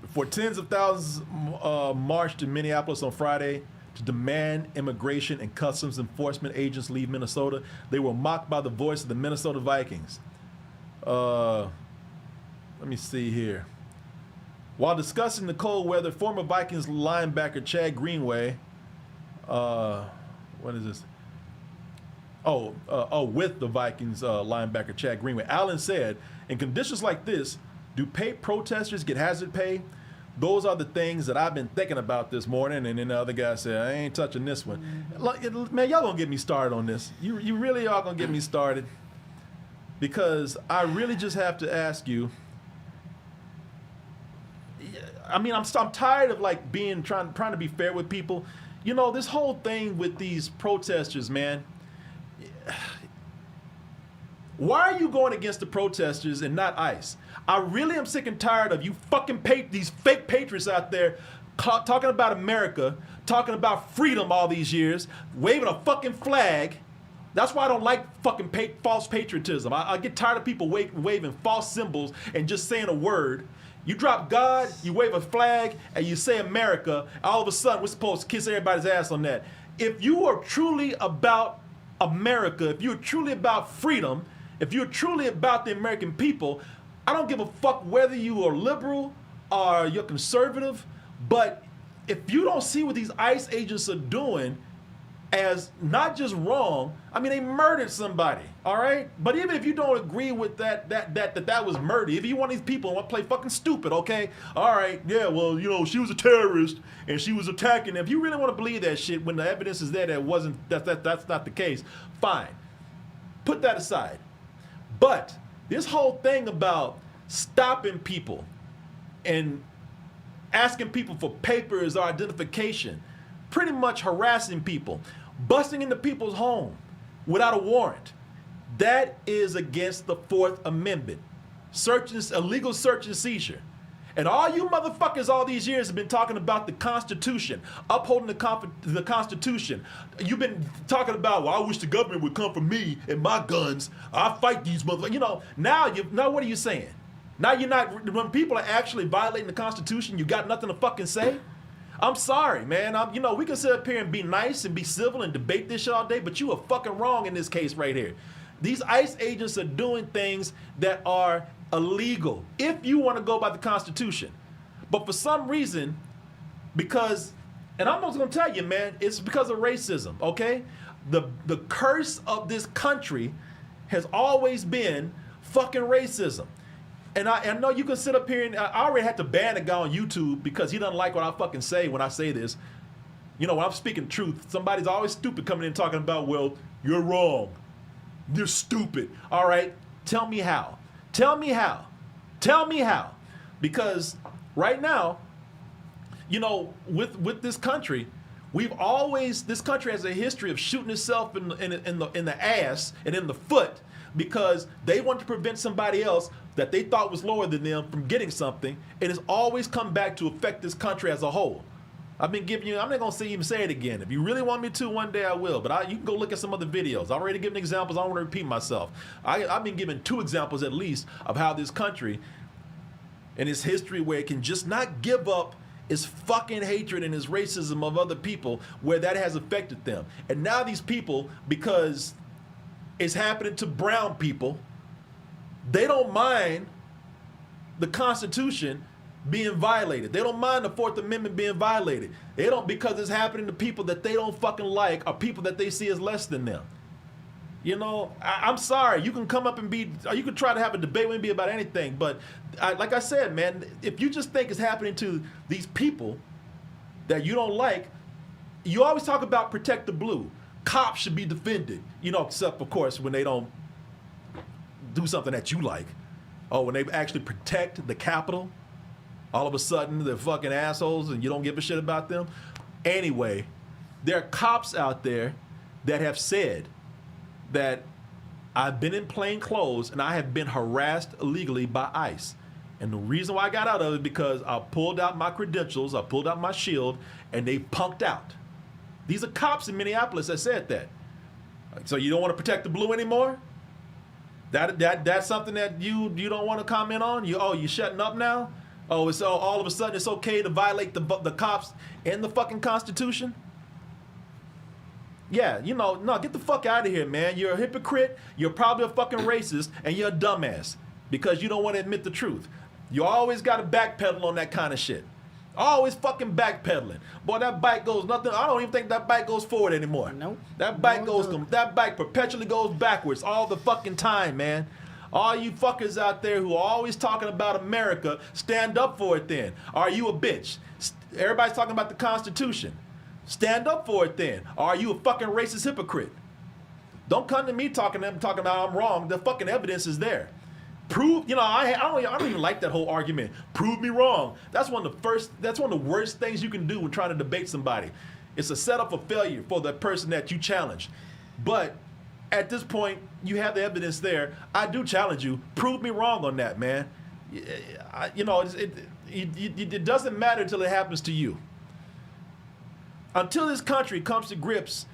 Before tens of thousands marched in Minneapolis on Friday to demand immigration and customs enforcement agents leave Minnesota, they were mocked by the voice of the Minnesota Vikings. Let me see here. While discussing the cold weather, former Vikings linebacker Chad Greenway, what is this? With the Vikings linebacker Chad Greenway, Allen said, in conditions like this, do paid protesters get hazard pay? Those are the things that I've been thinking about this morning. And then the other guy said, I ain't touching this one. Man, y'all gonna get me started on this. You really are gonna get me started. Because I really just have to ask you, I mean, I'm tired of like trying to be fair with people. You know, this whole thing with these protesters, man. Why are you going against the protesters and not ICE? I really am sick and tired of you fucking these fake patriots out there talking about America, talking about freedom all these years, waving a fucking flag. That's why I don't like fucking false patriotism. I get tired of people waving false symbols and just saying a word. You drop God, you wave a flag, and you say America, all of a sudden we're supposed to kiss everybody's ass on that. If you are truly about America, if you're truly about freedom, if you're truly about the American people, I don't give a fuck whether you are liberal or you're conservative, but if you don't see what these ICE agents are doing as not just wrong, I mean, they murdered somebody, all right? But even if you don't agree with that was murder, if you want these people want to play fucking stupid, okay? All right, yeah, well, you know, she was a terrorist and she was attacking. If you really want to believe that shit when the evidence is there that's not the case, fine. Put that aside. But this whole thing about stopping people and asking people for papers or identification, pretty much harassing people, busting into people's home without a warrant, that is against the Fourth Amendment. Illegal search and seizure. And all you motherfuckers all these years have been talking about the Constitution, upholding the Constitution. You've been talking about, well, I wish the government would come for me and my guns. I fight these motherfuckers. You know, now what are you saying? Now you're not, when people are actually violating the Constitution, you got nothing to fucking say? I'm sorry, man. We can sit up here and be nice and be civil and debate this shit all day, but you are fucking wrong in this case right here. These ICE agents are doing things that are illegal if you want to go by the Constitution. But for some reason, and I'm just going to tell you, man, it's because of racism, okay? The curse of this country has always been fucking racism. And I know you can sit up here and I already had to ban a guy on YouTube because he doesn't like what I fucking say when I say this. You know, when I'm speaking truth, somebody's always stupid coming in talking about, well, you're wrong. You're stupid. All right, tell me how. Tell me how. Tell me how. Because right now, you know, with this country, this country has a history of shooting itself in the ass and in the foot because they want to prevent somebody else that they thought was lower than them from getting something, and it's always come back to affect this country as a whole. I've been giving you, I'm not gonna even say it again. If you really want me to, one day I will, but you can go look at some other videos. I've already given examples, I don't want to repeat myself. I've been giving 2 examples at least of how this country and its history where it can just not give up its fucking hatred and its racism of other people, where that has affected them. And now these people, because it's happening to brown people, they don't mind the Constitution being violated. They don't mind the 4th Amendment being violated. They don't, because it's happening to people that they don't fucking like or people that they see as less than them. You know, I'm sorry. You can come up and you can try to have a debate with me about anything, but like I said, man, if you just think it's happening to these people that you don't like, you always talk about protect the blue. Cops should be defended, you know, except of course when they don't do something that you like. Oh, when they actually protect the Capitol, all of a sudden they're fucking assholes and you don't give a shit about them. Anyway, there are cops out there that have said that I've been in plain clothes and I have been harassed illegally by ICE. And the reason why I got out of it is because I pulled out my credentials, I pulled out my shield, and they punked out. These are cops in Minneapolis that said that. So you don't want to protect the blue anymore? That's something that you don't want to comment on? You shutting up now? Oh, it's all of a sudden it's okay to violate the cops and the fucking Constitution? Yeah, you know, no, get the fuck out of here, man. You're a hypocrite, you're probably a fucking racist, and you're a dumbass because you don't want to admit the truth. You always got to backpedal on that kind of shit. Always fucking backpedaling. Boy, that bike goes nothing. I don't even think that bike goes forward anymore. Nope. That bike that bike perpetually goes backwards all the fucking time, man. All you fuckers out there who are always talking about America, stand up for it then. Are you a bitch? Everybody's talking about the Constitution. Stand up for it then. Or are you a fucking racist hypocrite? Don't come to me talking about I'm wrong. The fucking evidence is there. Prove, you know, I don't even like that whole argument. Prove me wrong. That's one of the worst things you can do when trying to debate somebody. It's a setup for failure for the person that you challenge. But at this point, you have the evidence there. I do challenge you. Prove me wrong on that, man. You know, it doesn't matter until it happens to you. Until this country comes to grips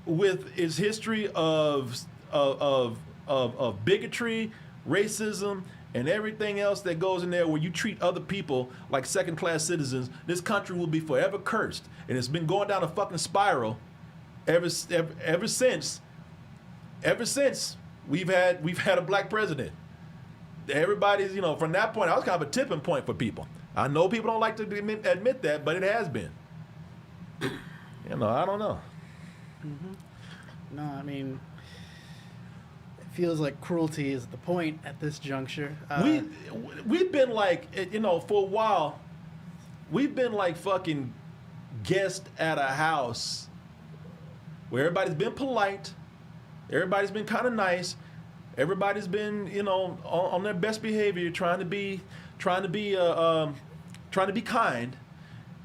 with its history of bigotry, racism, and everything else that goes in there where you treat other people like second-class citizens, this country will be forever cursed. And it's been going down a fucking spiral ever since we've had a black president. Everybody's, you know, from that point, I was kind of a tipping point for people. I know people don't like to admit that, but it has been. You know, I don't know. Mm-hmm. No, I mean, it feels like cruelty is the point at this juncture. We've been like, you know, for a while, we've been like fucking guests at a house where everybody's been polite, everybody's been kind of nice, everybody's been, you know, on their best behavior, trying to be kind.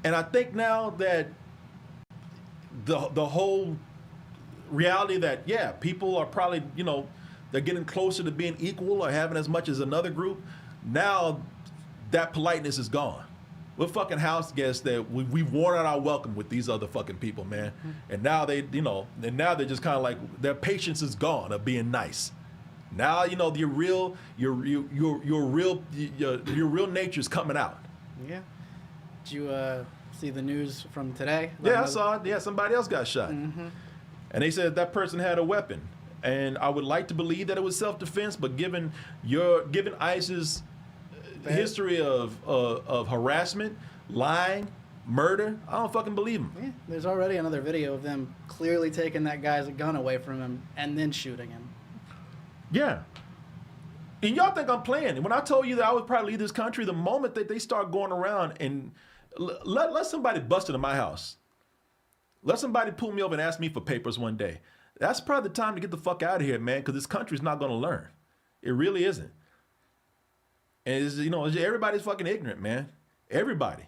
And I think now that the whole reality that, yeah, people are probably, you know, they're getting closer to being equal or having as much as another group. Now that politeness is gone. We're fucking house guests that we've worn out our welcome with these other fucking people, man. Mm-hmm. And now they're just kind of like, their patience is gone of being nice. Now, you know, your real nature's coming out. Yeah. Did you see the news from today? Yeah, I saw it. Yeah, somebody else got shot. Mm-hmm. And they said that person had a weapon. And I would like to believe that it was self-defense, but given ICE's history of harassment, lying, murder, I don't fucking believe them. Yeah, there's already another video of them clearly taking that guy's gun away from him and then shooting him. Yeah. And y'all think I'm playing. And when I told you that I would probably leave this country, the moment that they start going around and let somebody bust into my house, let somebody pull me over and ask me for papers one day, that's probably the time to get the fuck out of here, man, because this country's not going to learn. It really isn't. And it's, everybody's fucking ignorant, man. Everybody.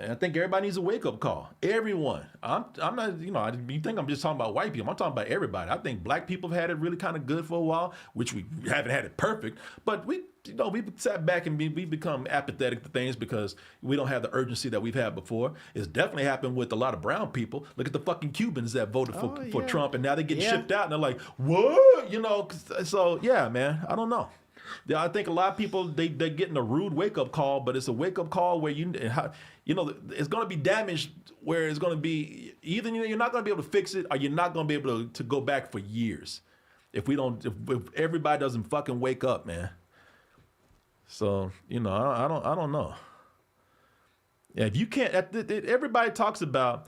I think everybody needs a wake-up call. Everyone. I'm not, you think I'm just talking about white people. I'm talking about everybody. I think black people have had it really kind of good for a while, which we haven't had it perfect. But we sat back and we become apathetic to things because we don't have the urgency that we've had before. It's definitely happened with a lot of brown people. Look at the fucking Cubans that voted for Trump, and now they're getting shipped out, and they're like, what? So, yeah, man, I don't know. I think a lot of people, they're getting a rude wake-up call, but it's a wake-up call where it's going to be damaged, where it's going to be either you're not going to be able to fix it or you're not going to be able to go back for years if everybody doesn't fucking wake up, man. So, I don't know. Yeah, if you can't, everybody talks about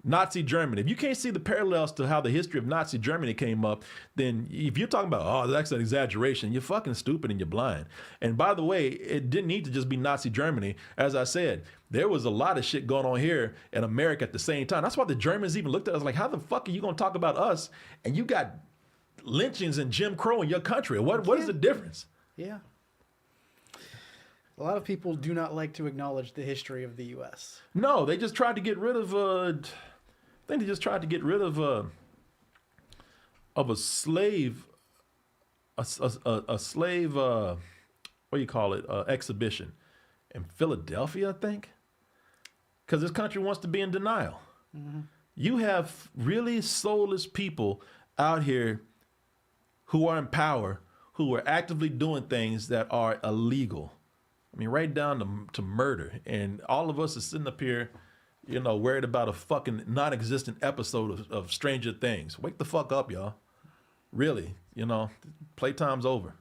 Nazi Germany. If you can't see the parallels to how the history of Nazi Germany came up, then if you're talking about, oh, that's an exaggeration, you're fucking stupid and you're blind. And by the way, it didn't need to just be Nazi Germany. As I said, there was a lot of shit going on here in America at the same time. That's why the Germans even looked at us like, how the fuck are you going to talk about us? And you got lynchings and Jim Crow in your country. What is the difference? Yeah. A lot of people do not like to acknowledge the history of the U.S. No, they just tried to get rid of I think they just tried to get rid of a slave, a slave, what do you call it, exhibition in Philadelphia, I think, because this country wants to be in denial. Mm-hmm. You have really soulless people out here who are in power, who are actively doing things that are illegal. I mean, right down to murder. And all of us are sitting up here, worried about a fucking non-existent episode of Stranger Things. Wake the fuck up, y'all. Really, playtime's over.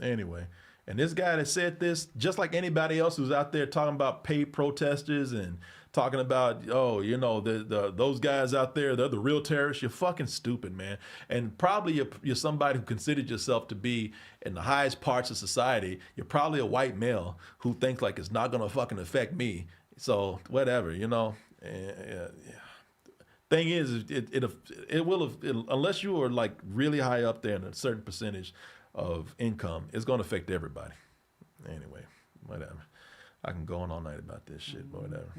Anyway, and this guy that said this, just like anybody else who's out there talking about paid protesters and talking about, those guys out there, they're the real terrorists. You're fucking stupid, man. And probably you're somebody who considered yourself to be in the highest parts of society. You're probably a white male who thinks like it's not gonna fucking affect me. So whatever, Thing is, it will unless you are like really high up there in a certain percentage of income, it's gonna affect everybody. Anyway, whatever. I can go on all night about this shit, but whatever.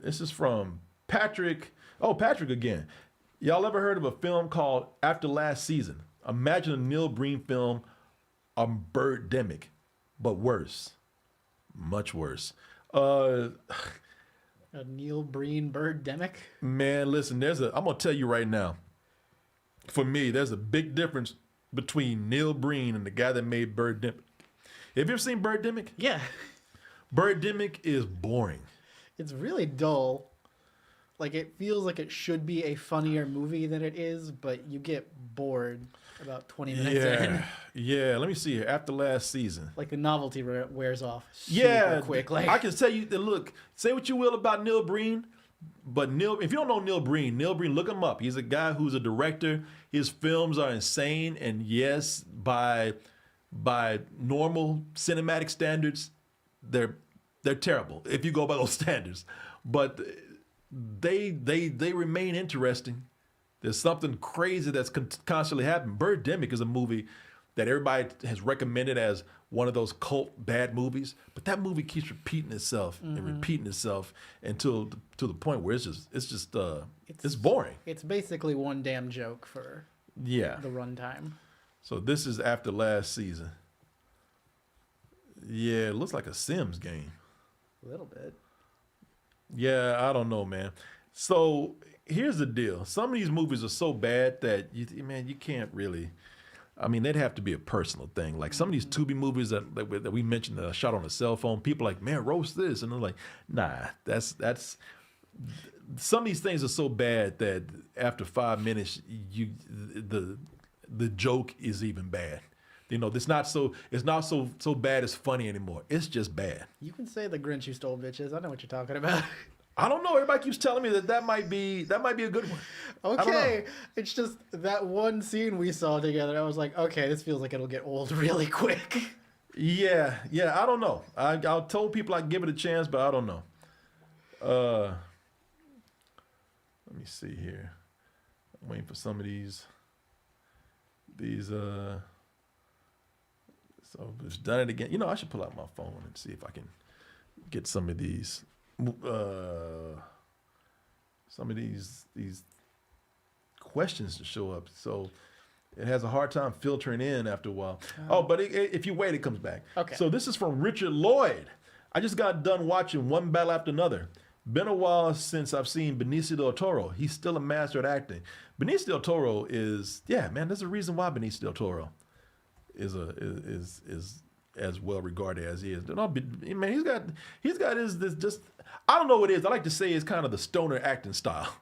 This is from Patrick. Oh, Patrick again. Y'all ever heard of a film called After Last Season? Imagine a Neil Breen film on Birdemic, but worse. Much worse. A Neil Breen Birdemic? Man, listen, I'm going to tell you right now. For me, there's a big difference between Neil Breen and the guy that made Birdemic. Have you ever seen Birdemic? Yeah. Birdemic is boring. It's really dull. Like, it feels like it should be a funnier movie than it is, but you get bored about 20 minutes in. Yeah, let me see here. After Last Season. Like, the novelty wears off super quick. Like, I can tell you that, look, say what you will about Neil Breen, but if you don't know Neil Breen, look him up. He's a guy who's a director. His films are insane, and yes, by normal cinematic standards, they're terrible if you go by those standards. But they remain interesting. There's something crazy that's constantly happening. Birdemic is a movie that everybody has recommended as one of those cult bad movies, but that movie keeps repeating itself and repeating itself until to the point where it's boring. It's basically one damn joke for the runtime. So this is After Last Season. Yeah, it looks like a Sims game. A little bit. Yeah, I don't know, man. So here's the deal. Some of these movies are so bad that you can't really. I mean, they'd have to be a personal thing. Like some of these Tubi movies that we mentioned that are shot on a cell phone. People are like, man, roast this, and they're like, nah, that's. Some of these things are so bad that after 5 minutes, the joke is even bad. It's not so bad it's funny anymore. It's just bad. You can say The Grinch Who Stole Bitches. I know what you're talking about. I don't know. Everybody keeps telling me that might be a good one. Okay, it's just that one scene we saw together. I was like, okay, this feels like it'll get old really quick. Yeah. I don't know. I told people I'd give it a chance, but I don't know. Let me see here. I'm waiting for some of these. So it's done it again. You know, I should pull out my phone and see if I can get some of these. Some of these questions to show up. So it has a hard time filtering in after a while. But if you wait, it comes back. Okay. So this is from Richard Lloyd. I just got done watching One Battle After Another. Been a while since I've seen Benicio del Toro. He's still a master at acting. Benicio del Toro is, there's a reason why Benicio del Toro is as well regarded as he is. Man, he's got this just, I don't know what it is. I like to say it's kind of the stoner acting style.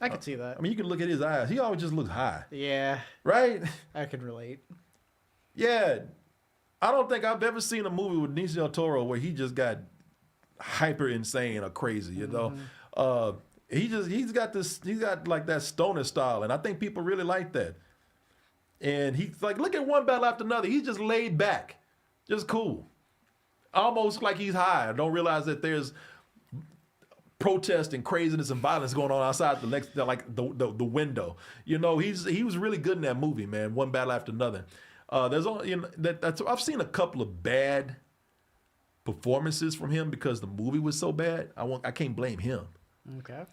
I could see that. I mean, you can look at his eyes. He always just looks high. Yeah. Right? I can relate. Yeah. I don't think I've ever seen a movie with Benicio del Toro where he just got hyper insane or crazy, you know? He's got like that stoner style, and I think people really like that. And he's like, look at One Battle After Another. He's just laid back, just cool. Almost like he's high. I don't realize that there's protest and craziness and violence going on outside the window. You know, he was really good in that movie, man. One Battle After Another. There's only I've seen a couple of bad performances from him because the movie was so bad. I can't blame him. Okay.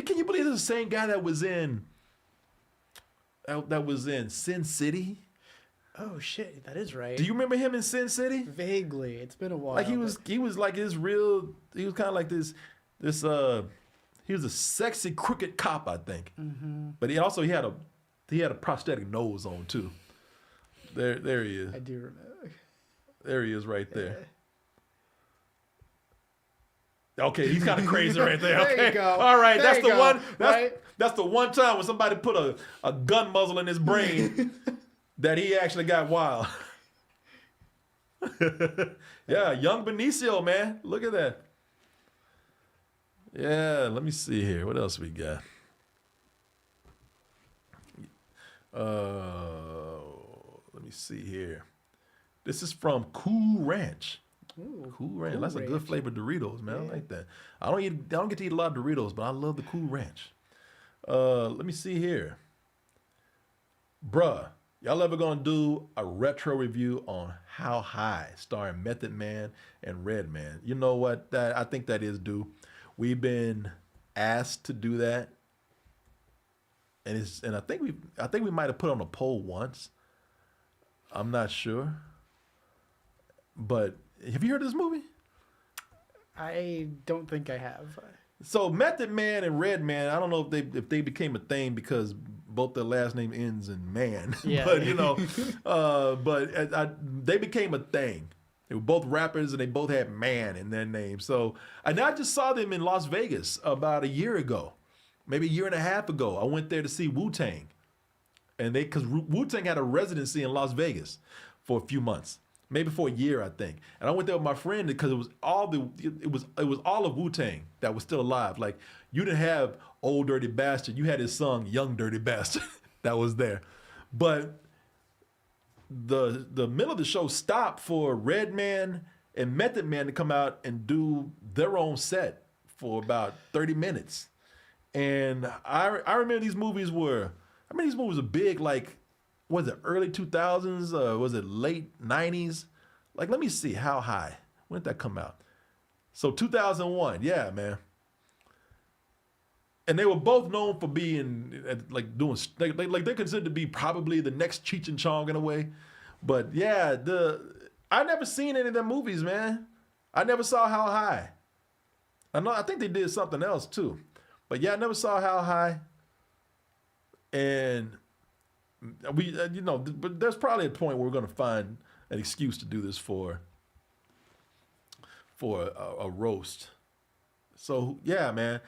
Can you believe this is the same guy that was in Sin City? Oh shit, that is right. Do you remember him in Sin City? Vaguely. It's been a while. Like he was like this he was kind of like this he was a sexy crooked cop, I think. Mm-hmm. But he had a prosthetic nose on too. There he is. I do remember. There he is right there. Okay, he's kind of crazy right there. Okay. There you go. All right, There that's you the go. one. Right? That's the one time when somebody put a gun muzzle in his brain that he actually got wild. Yeah, young Benicio, man. Look at that. Yeah, let me see here. What else we got? Let me see here. This is from Cool Ranch. Ooh, Cool Ranch. Cool That's a good Ranch. flavored Doritos, man. Yeah. I like that. I don't get to eat a lot of Doritos, but I love the Cool Ranch. Let me see here. Bruh, y'all ever gonna do a retro review on How High, starring Method Man and Redman? You know what? I think that is due. We've been asked to do that, and I think we might have put on a poll once. I'm not sure, but have you heard of this movie? I don't think I have. So Method Man and Redman, I don't know if they became a thing because both their last name ends in man. Yeah. But you know, they became a thing. They were both rappers and they both had man in their name. So I just saw them in Las Vegas about a year ago, maybe a year and a half ago. I went there to see Wu-Tang, and because Wu-Tang had a residency in Las Vegas for a few months. Maybe for a year, I think. And I went there with my friend because it was all of Wu-Tang that was still alive. Like, you didn't have Old Dirty Bastard. You had his son, Young Dirty Bastard, that was there. But the middle of the show stopped for Redman and Method Man to come out and do their own set for about 30 minutes. And I remember these movies were big, like, was it early 2000s? Was it late 90s? Like, let me see. How High? When did that come out? So 2001. Yeah, man. And they were both known for being like doing like they're considered to be probably the next Cheech and Chong in a way. But yeah, I never seen any of them movies, man. I never saw How High. I think they did something else too. But yeah, I never saw How High. And we, but there's probably a point where we're going to find an excuse to do this for a roast. So yeah, man,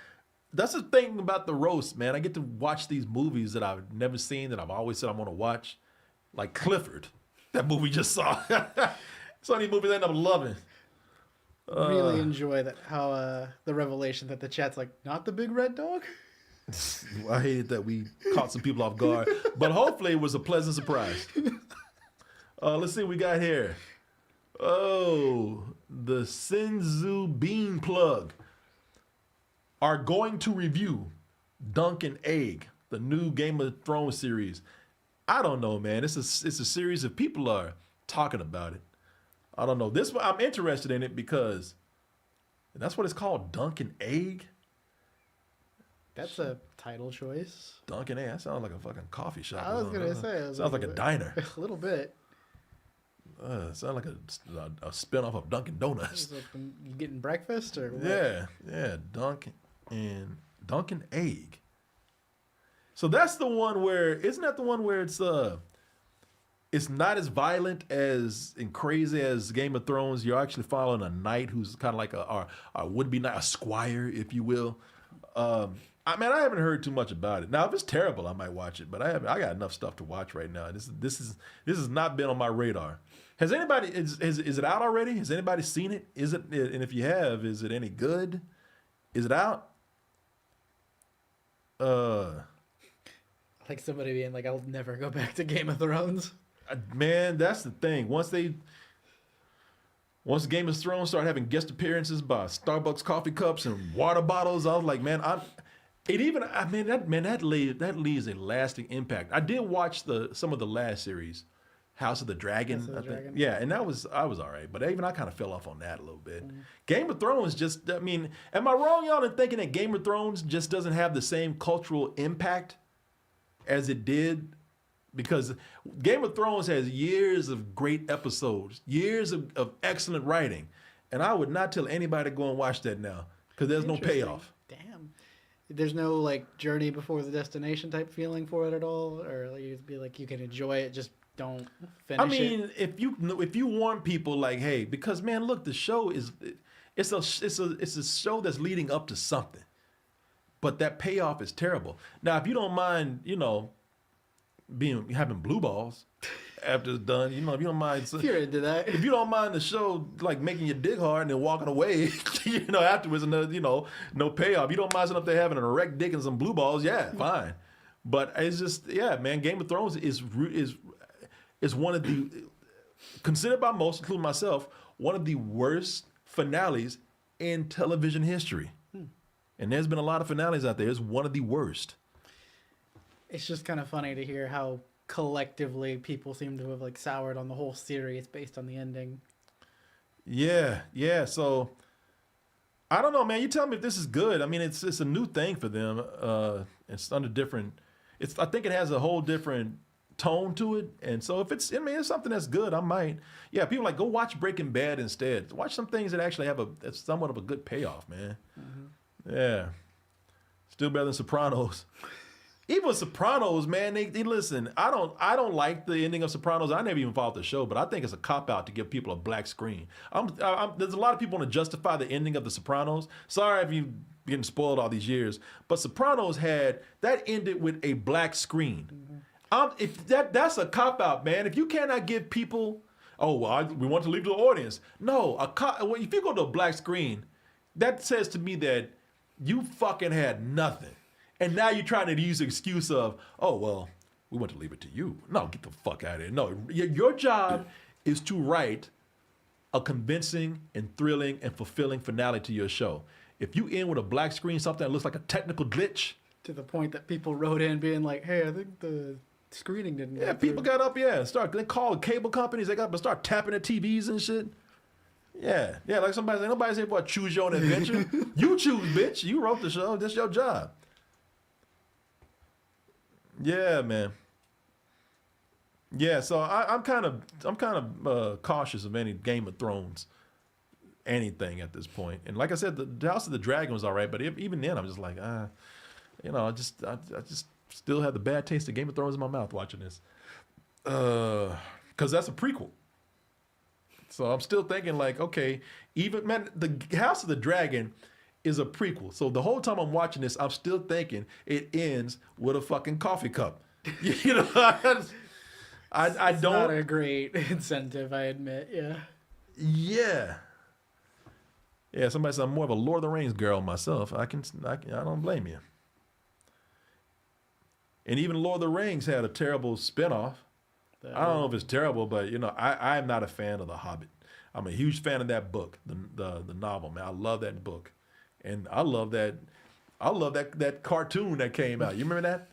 that's the thing about the roast, man. I get to watch these movies that I've never seen that I've always said I want to watch, like Clifford, that movie we just saw. Some of these movies I end up loving. really enjoy that how the revelation that the chat's like, not the big red dog. I hated that we caught some people off guard, but hopefully it was a pleasant surprise. Let's see what we got here. Oh, the Senzu Bean Plug are going to review Dunk and Egg, the new Game of Thrones series. I don't know, man. It's a series of people are talking about it. I don't know. This one, I'm interested in it because that's what it's called, Dunk and Egg. That's a title choice. Dunk and Egg. That sounds like a fucking coffee shop. I was gonna say. Sounds like a diner. A little bit. Sounds like a spinoff of Dunkin' Donuts. Like you getting breakfast or what? Yeah. Dunk and Egg. So that's the one where isn't that the one where it's not as violent as and crazy as Game of Thrones. You're actually following a knight who's kind of like a would-be knight, a squire, if you will. I haven't heard too much about it. Now, if it's terrible, I might watch it, but I got enough stuff to watch right now. This has not been on my radar. Has anybody is it out already? Has anybody seen it? Is it, and if you have, is it any good? Is it out? Like somebody being like, I'll never go back to Game of Thrones. Man, that's the thing. Once Game of Thrones started having guest appearances by Starbucks coffee cups and water bottles, I was like, man, that leaves a lasting impact. I did watch some of the last series, House of the Dragon. House of the Dragon. Yeah, and I was all right, but even I kind of fell off on that a little bit. Game of Thrones am I wrong, y'all, in thinking that Game of Thrones just doesn't have the same cultural impact as it did? Because Game of Thrones has years of great episodes, years of excellent writing, and I would not tell anybody to go and watch that now because there's no payoff. Damn. There's no like journey before the destination type feeling for it at all, or like, you'd be like you can enjoy it, just don't finish it. if you want people like, hey, because man, look, the show it's a show that's leading up to something, but that payoff is terrible. Now, if you don't mind, having blue balls after it's done, if you don't mind, If you're into that. if you don't mind the show like making you dig hard and then walking away, afterwards, and no payoff. You don't mind sitting up there having an erect dick and some blue balls, yeah, fine. But it's just, yeah, man, Game of Thrones is one of the, considered by most, including myself, one of the worst finales in television history. And there's been a lot of finales out there. It's one of the worst. It's just kind of funny to hear how collectively people seem to have like soured on the whole series based on the ending. Yeah. So I don't know, man. You tell me if this is good. I mean, it's a new thing for them. It's under different. I think it has a whole different tone to it. And so if it's something that's good, I might. Yeah, people like go watch Breaking Bad instead. Watch some things that actually have somewhat of a good payoff, man. Mm-hmm. Yeah. Still better than Sopranos. Even Sopranos, man, they listen. I don't like the ending of Sopranos. I never even followed the show, but I think it's a cop out to give people a black screen. There's a lot of people want to justify the ending of the Sopranos. Sorry if you've been spoiled all these years, but Sopranos ended with a black screen. Mm-hmm. If that's a cop out, man. If you cannot give people, we want to leave to the audience. No, if you go to a black screen, that says to me that you fucking had nothing. And now you're trying to use the excuse of, we want to leave it to you. No, get the fuck out of here. No, your job is to write a convincing and thrilling and fulfilling finale to your show. If you end with a black screen, something that looks like a technical glitch. To the point that people wrote in being like, hey, I think the screening didn't Yeah, people got up, they call cable companies, they got to start tapping their TVs and shit. Yeah, like nobody's here for choose your own adventure. You choose, bitch. You wrote the show. That's your job. Yeah, man. Yeah, so I'm kind of cautious of any Game of Thrones anything at this point. And like I said, the House of the Dragon was all right, but even then, I'm just like, I just still have the bad taste of Game of Thrones in my mouth watching this, because that's a prequel. So I'm still thinking like, okay, even man, the House of the Dragon is a prequel. So the whole time I'm watching this, I'm still thinking it ends with a fucking coffee cup. I don't. Not a great incentive, I admit. Yeah. Yeah. Yeah, somebody said I'm more of a Lord of the Rings girl myself. I don't blame you. And even Lord of the Rings had a terrible spinoff. I don't know if it's terrible, but I am not a fan of The Hobbit. I'm a huge fan of that book, the novel, man. I love that book. And I love that cartoon that came out. You remember that?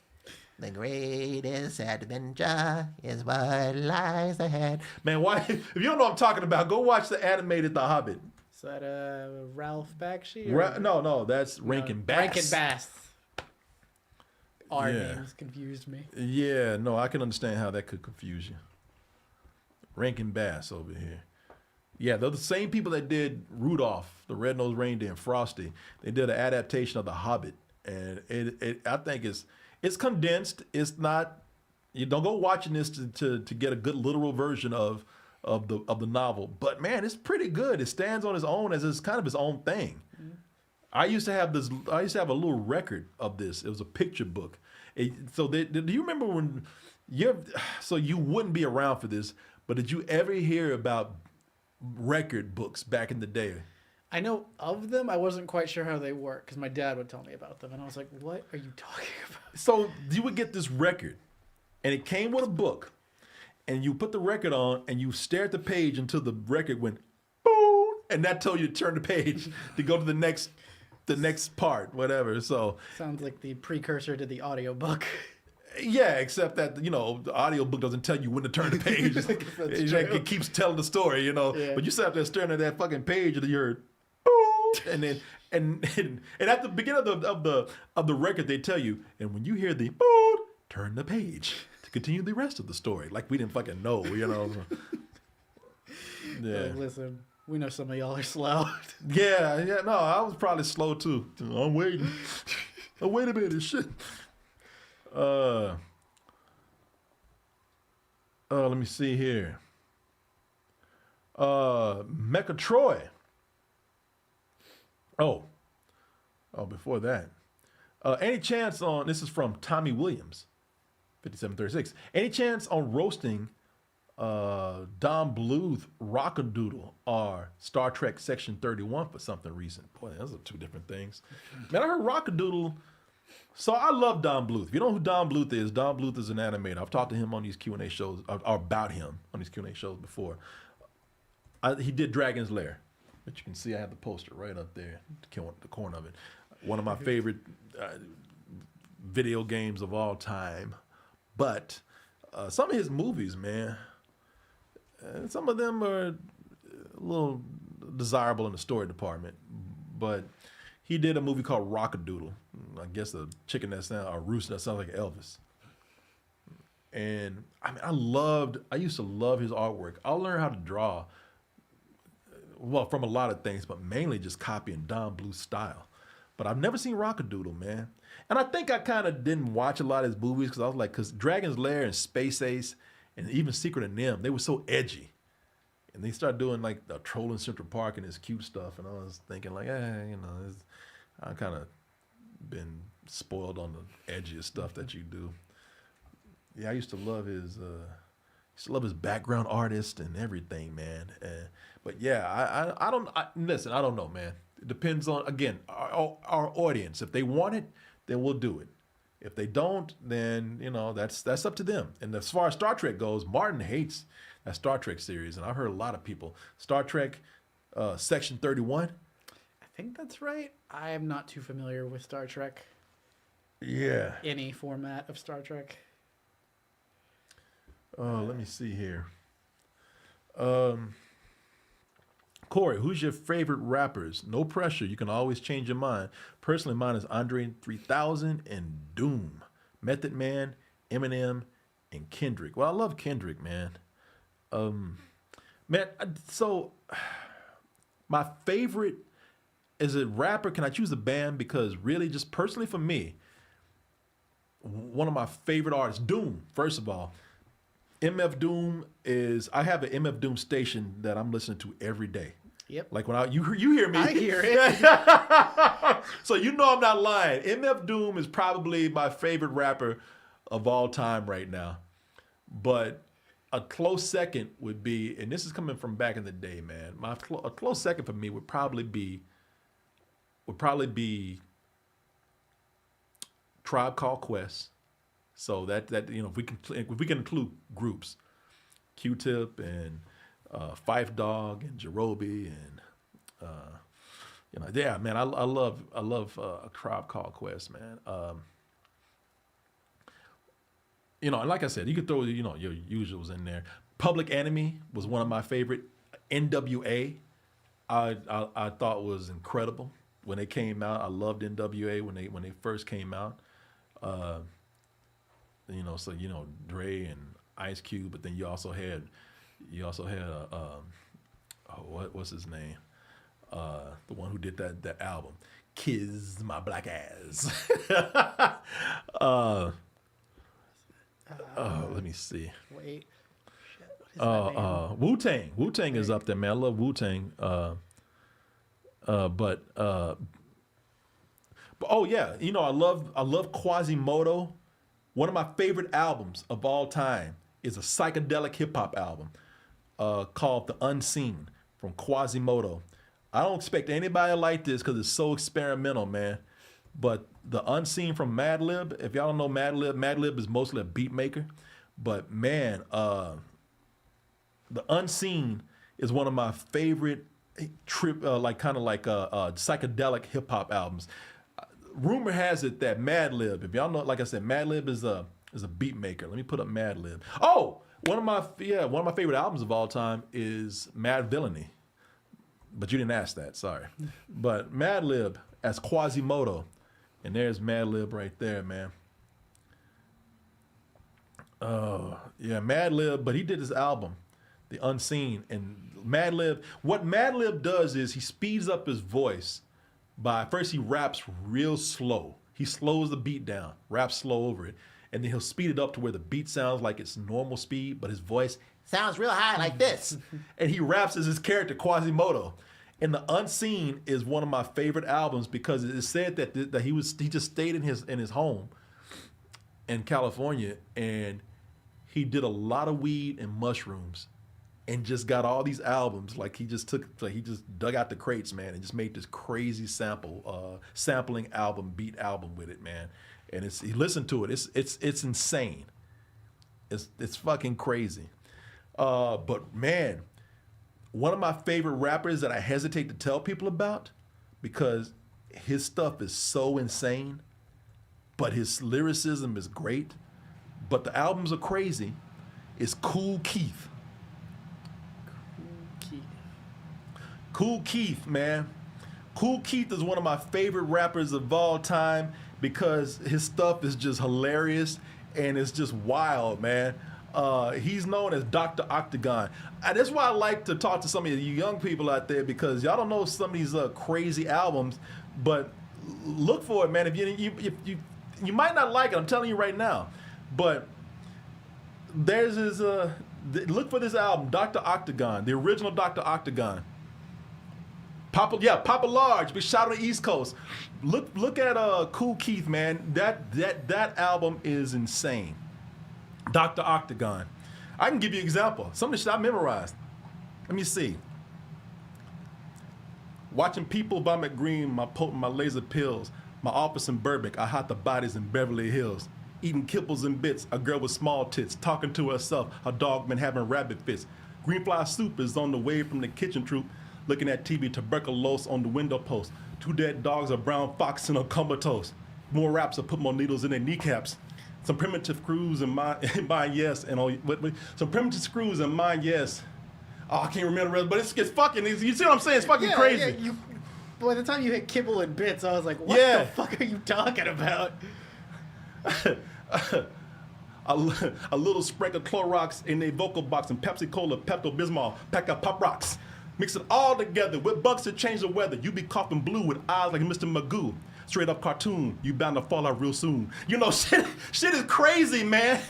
The greatest adventure is what lies ahead. Man, why? If you don't know what I'm talking about, go watch the animated The Hobbit. Is that Ralph Bakshi? No, that's Rankin Bass. Rankin Bass. Our Yeah. names confused me. Yeah, no, I can understand how that could confuse you. Rankin Bass over here. Yeah, they're the same people that did Rudolph, the Red-Nosed Reindeer, and Frosty. They did an adaptation of The Hobbit, and I think it's condensed. It's not. You don't go watching this to get a good literal version of the novel, but man, it's pretty good. It stands on its own as it's kind of its own thing. Mm-hmm. I used to have a little record of this. It was a picture book. Do you remember when you wouldn't be around for this, but did you ever hear about record books back in the day? I know of them. I wasn't quite sure how they work because my dad would tell me about them, and I was like, "What are you talking about?" So you would get this record, and it came with a book, and you put the record on, and you stare at the page until the record went boom, and that told you to turn the page to go to the next part, whatever. So sounds like the precursor to the audiobook. Yeah, except that the audiobook doesn't tell you when to turn the page. It keeps telling the story, Yeah. But you sit up there staring at that fucking page, and you're, and then and at the beginning of the record, they tell you, and when you hear the turn the page to continue the rest of the story. Like we didn't fucking know, Yeah. Like, listen, we know some of y'all are slow. Yeah. No, I was probably slow too. I'm waiting. Oh, wait a minute, shit. Let me see here. Mecha Troy. Before that. Any chance on, this is from Tommy Williams, 5736. Any chance on roasting Don Bluth, Rockadoodle, or Star Trek Section 31 for something recent? Boy, those are two different things. Man, I heard Rockadoodle. So I love Don Bluth. If you know who Don Bluth is an animator. I've talked to him on these Q&A shows, or about him on these Q&A shows before. He did Dragon's Lair, but you can see I have the poster right up there, the corner of it. One of my favorite video games of all time. But some of his movies, man, some of them are a little desirable in the story department, but he did a movie called Rockadoodle. I guess a chicken that sounds, or rooster that sounds like Elvis. And I mean, I used to love his artwork. I learned how to draw, well, from a lot of things, but mainly just copying Don Bluth's style. But I've never seen Rockadoodle, man. And I think I kind of didn't watch a lot of his movies because I was like, because Dragon's Lair and Space Ace and even Secret of NIMH, they were so edgy. And they started doing like the Troll in Central Park and this cute stuff. And I was thinking like, I kind of been spoiled on the edgiest stuff that you do. Yeah, I used to love his background artist and everything, man. But yeah, I don't know, man. It depends on, again, our audience. If they want it, then we'll do it. If they don't, then that's up to them. And as far as Star Trek goes, Martin hates that Star Trek series, and I've heard a lot of people. Star Trek Section 31. I think that's right. I am not too familiar with Star Trek. Yeah. Any format of Star Trek. Let me see here. Corey, who's your favorite rappers? No pressure. You can always change your mind. Personally, mine is Andre 3000 and Doom. Method Man, Eminem, and Kendrick. Well, I love Kendrick, man. So my favorite as a rapper, can I choose a band? Because really, just personally for me, one of my favorite artists, Doom, first of all. MF Doom I have an MF Doom station that I'm listening to every day. Yep. Like when you hear me. I hear it. So I'm not lying. MF Doom is probably my favorite rapper of all time right now. But a close second would be, and this is coming from back in the day, man. A close second for me would probably be Tribe Called Quest. So that if we can include groups, Q-Tip and Phife Dawg and Jarobi and yeah, man, I love a Tribe Called Quest, man. And like I said, you could throw your usuals in there. Public Enemy was one of my favorite. NWA, I thought was incredible when they came out. I loved NWA when they first came out. Dre and Ice Cube, but then you also had what's his name? The one who did that album, Kiss My Black Ass. Let me see. Wait. Shit, what is that name? Wu-Tang. Wu-Tang is up there, man. I love Wu-Tang. But oh yeah, I love Quasimodo. One of my favorite albums of all time is a psychedelic hip hop album called The Unseen from Quasimodo. I don't expect anybody to like this because it's so experimental, man. But The Unseen from Madlib, if y'all don't know Madlib is mostly a beat maker. But man, The Unseen is one of my favorite psychedelic hip hop albums. Rumor has it that Madlib, if y'all know, like I said, Madlib is a beat maker. Let me put up Madlib. Oh, one of my favorite albums of all time is Mad Villainy. But you didn't ask that, sorry. But Madlib as Quasimodo. And there's Madlib right there, man. Yeah, Madlib, but he did his album, The Unseen. And Madlib, what Madlib does is he speeds up his voice by, first he raps real slow. He slows the beat down, raps slow over it. And then he'll speed it up to where the beat sounds like it's normal speed, but his voice sounds real high like this. And he raps as his character, Quasimodo. And The Unseen is one of my favorite albums because it is said that he just stayed in his home in California and he did a lot of weed and mushrooms and just got all these albums. Like he just dug out the crates, man, and just made this crazy sampling album, beat album with it, man. And he listened to it. It's insane. It's fucking crazy. But man, one of my favorite rappers that I hesitate to tell people about because his stuff is so insane, but his lyricism is great, but the albums are crazy, is Kool Keith. Kool Keith, man. Kool Keith is one of my favorite rappers of all time because his stuff is just hilarious and it's just wild, man. He's known as Dr. Octagon. And that's why I like to talk to some of you young people out there because y'all don't know some of these crazy albums, but look for it, man. If you might not like it, I'm telling you right now, but there's this look for this album, Dr. Octagon, the original Dr. Octagon. Papa Large, big shout out to the East Coast. Look at Kool Keith, man. That album is insane. Dr. Octagon. I can give you an example. Some of the shit I memorized. Let me see. Watching people vomit green, my laser pills. My office in Burbank, I hide the bodies in Beverly Hills. Eating kibbles and bits, a girl with small tits, talking to herself, her dog been having rabbit fits. Greenfly soup is on the way from the kitchen troop, looking at TV, tuberculosis on the window post. 2 dead dogs, a brown fox and a comatose. More raps, I put more needles in their kneecaps. Some primitive screws in mine, yes, and some primitive screws in mine, yes. Oh, I can't remember the rest, but it's fucking, you see what I'm saying? It's fucking crazy. Yeah, by the time you hit Kibble and Bits, I was like, what the fuck are you talking about? a little sprinkle of Clorox in a vocal box and Pepsi Cola, Pepto-Bismol, pack of Pop Rocks. Mix it all together with bucks to change the weather. You be coughing blue with eyes like Mr. Magoo. Straight up cartoon, you bound to fall out real soon. You know, shit is crazy, man.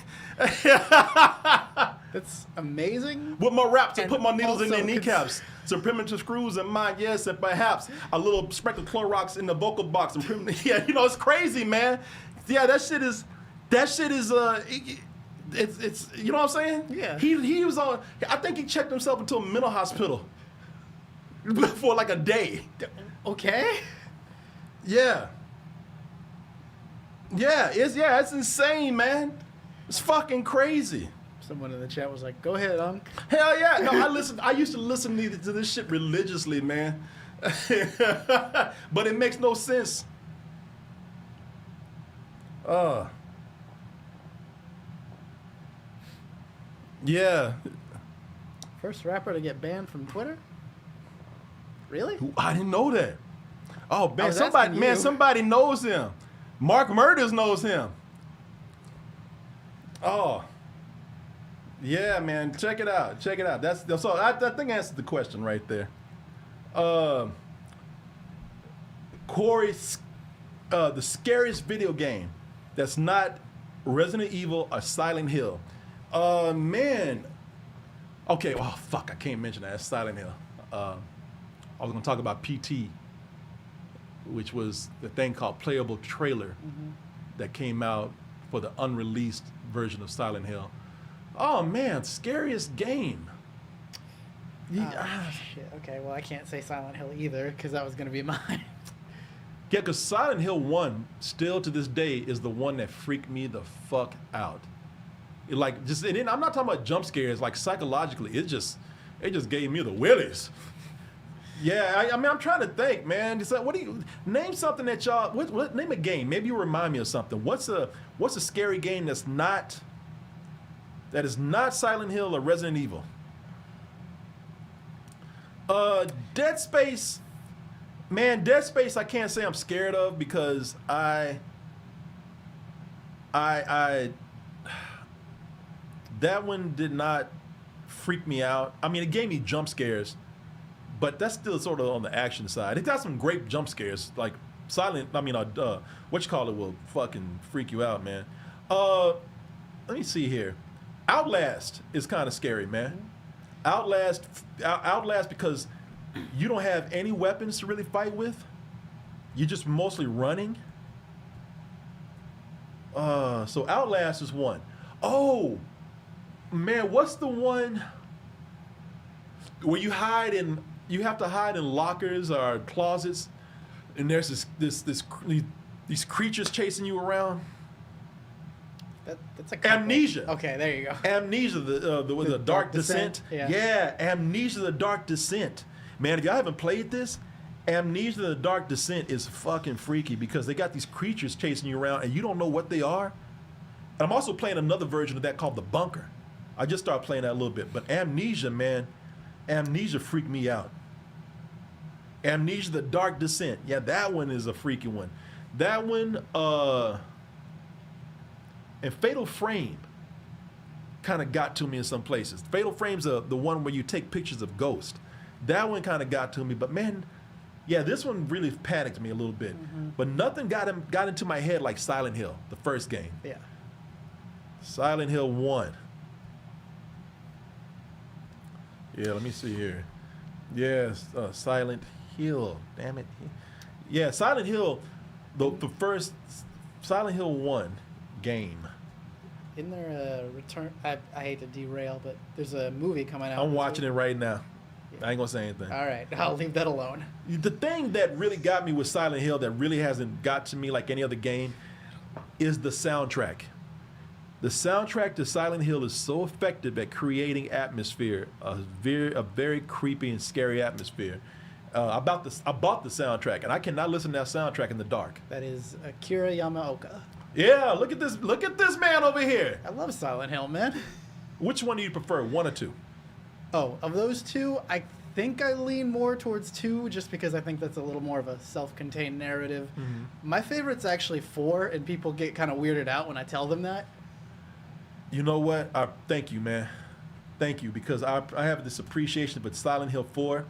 That's amazing. With my raps, I put my needles in their kneecaps. Some primitive screws in mine, yes, and perhaps a little sprinkle of Clorox in the vocal box. And yeah, you know, it's crazy, man. Yeah, that shit is it's you know what I'm saying? Yeah. He was on. I think he checked himself into a mental hospital for like a day. Okay. Yeah. Yeah, it's insane, man. It's fucking crazy. Someone in the chat was like, "Go ahead, Unc." Hell yeah. No, I used to listen to this shit religiously, man. But it makes no sense. Yeah. First rapper to get banned from Twitter? Really? I didn't know that. Oh I man, was asking you. somebody knows him. Mark Murders knows him. Oh. Yeah, man. Check it out. That's so I think I answered the question right there. Corey, the scariest video game that's not Resident Evil or Silent Hill. Man. Okay, oh fuck, I can't mention that. It's Silent Hill. I was gonna talk about PT, which was the thing called Playable Trailer that came out for the unreleased version of Silent Hill. Oh man, scariest game. Shit. Okay, well, I can't say Silent Hill either because that was going to be mine. Yeah, because Silent Hill 1, still to this day, is the one that freaked me the fuck out. I'm not talking about jump scares, like psychologically, it just gave me the willies. Yeah, I mean, I'm trying to think, man. It's like, name something that y'all, name a game. Maybe you remind me of something. What's a scary game that is not Silent Hill or Resident Evil? Dead Space. Man, Dead Space I can't say I'm scared of because that one did not freak me out. I mean, it gave me jump scares, but that's still sort of on the action side. It got some great jump scares, like what you call it will fucking freak you out, man. Let me see here. Outlast is kind of scary, man. Outlast because you don't have any weapons to really fight with. You're just mostly running. So Outlast is one. Oh, man, what's the one where you have to hide in lockers or closets, and there's these creatures chasing you around? That's a couple. Amnesia. Okay, there you go. Amnesia, the Dark Descent. Yeah. Amnesia, the Dark Descent. Man, if y'all haven't played this, Amnesia, the Dark Descent is fucking freaky because they got these creatures chasing you around and you don't know what they are. And I'm also playing another version of that called The Bunker. I just started playing that a little bit. But Amnesia, man, Amnesia freaked me out. Amnesia, the Dark Descent. Yeah, that one is a freaky one. That one, and Fatal Frame kind of got to me in some places. Fatal Frame's the one where you take pictures of ghosts. That one kind of got to me, but man, yeah, this one really panicked me a little bit. But nothing got into my head like Silent Hill, the first game. Yeah. Silent Hill 1. Yeah, let me see here. Yes, Silent Hill. Damn it. Yeah, Silent Hill, the first Silent Hill 1 game. Isn't there a return? I hate to derail, but there's a movie coming out. I'm watching it right now. I ain't gonna say anything. All right, I'll leave that alone. The thing that really got me with Silent Hill that really hasn't got to me like any other game is the soundtrack. The soundtrack to Silent Hill is so effective at creating atmosphere, a very creepy and scary atmosphere. I bought the soundtrack, and I cannot listen to that soundtrack in the dark. That is Akira Yamaoka. Yeah, look at this man over here. I love Silent Hill, man. Which one do you prefer, 1 or 2? Oh, of those two, I think I lean more towards 2 just because I think that's a little more of a self-contained narrative. My favorite's actually 4, and people get kind of weirded out when I tell them that. You know what? Thank you, man. Thank you, because I have this appreciation for Silent Hill 4.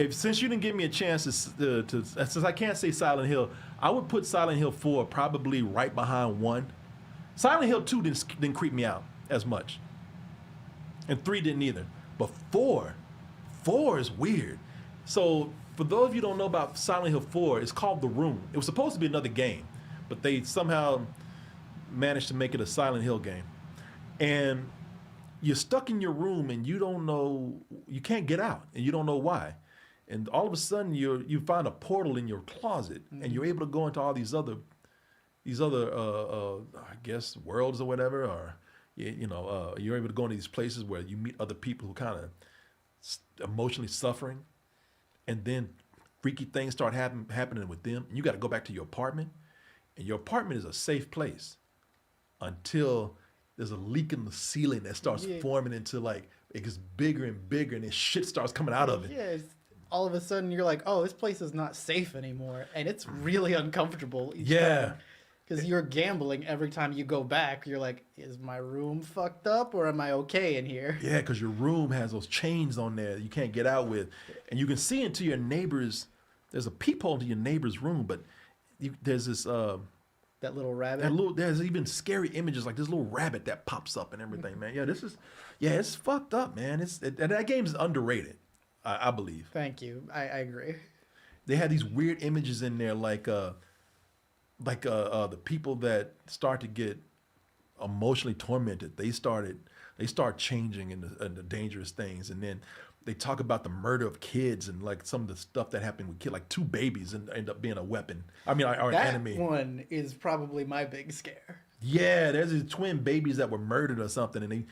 Since you didn't give me a chance since I can't say Silent Hill, I would put Silent Hill 4 probably right behind 1. Silent Hill 2 didn't creep me out as much. And 3 didn't either. But 4 is weird. So for those of you who don't know about Silent Hill 4, it's called The Room. It was supposed to be another game, but they somehow managed to make it a Silent Hill game. and you're stuck in your room and you don't know, you can't get out and you don't know why. And all of a sudden you find a portal in your closet and you're able to go into all these other I guess worlds or whatever, or you're able to go into these places where you meet other people who kind of emotionally suffering, and then freaky things start happening with them. And you got to go back to your apartment, and your apartment is a safe place until there's a leak in the ceiling that starts forming into like, it gets bigger and bigger, and then shit starts coming out of it. Yeah, all of a sudden you're like, oh, this place is not safe anymore, and it's really uncomfortable each time. Because you're gambling every time you go back. You're like, is my room fucked up or am I okay in here? Yeah, because your room has those chains on there you can't get out with. And you can see into your neighbor's, there's a peephole into your neighbor's room, but there's this... that little rabbit? There's even scary images, like this little rabbit that pops up and everything, man. Yeah, it's fucked up, man. And that game is underrated, I believe. Thank you. I agree. They had these weird images in there, like the people that start to get emotionally tormented, they start changing into dangerous things, and then they talk about the murder of kids and like some of the stuff that happened with kids, like 2 babies and end up being a weapon. I mean, or an enemy. That one is probably my big scare. Yeah, there's these twin babies that were murdered or something, and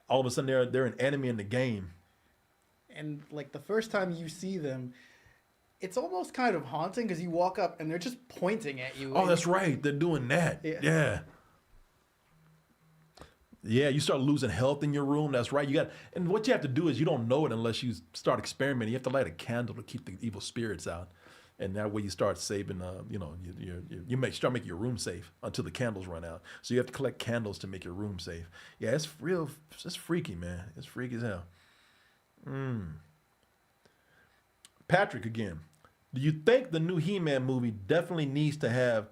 all of a sudden they're an enemy in the game. And like the first time you see them, it's almost kind of haunting because you walk up and they're just pointing at you. Oh, that's right. They're doing that. Yeah. Yeah, you start losing health in your room. That's right. And what you have to do is, you don't know it unless you start experimenting. You have to light a candle to keep the evil spirits out. And that way you start saving, you start making your room safe until the candles run out. So you have to collect candles to make your room safe. Yeah, it's freaky, man. It's freaky as hell. Patrick again. Do you think the new He-Man movie definitely needs to have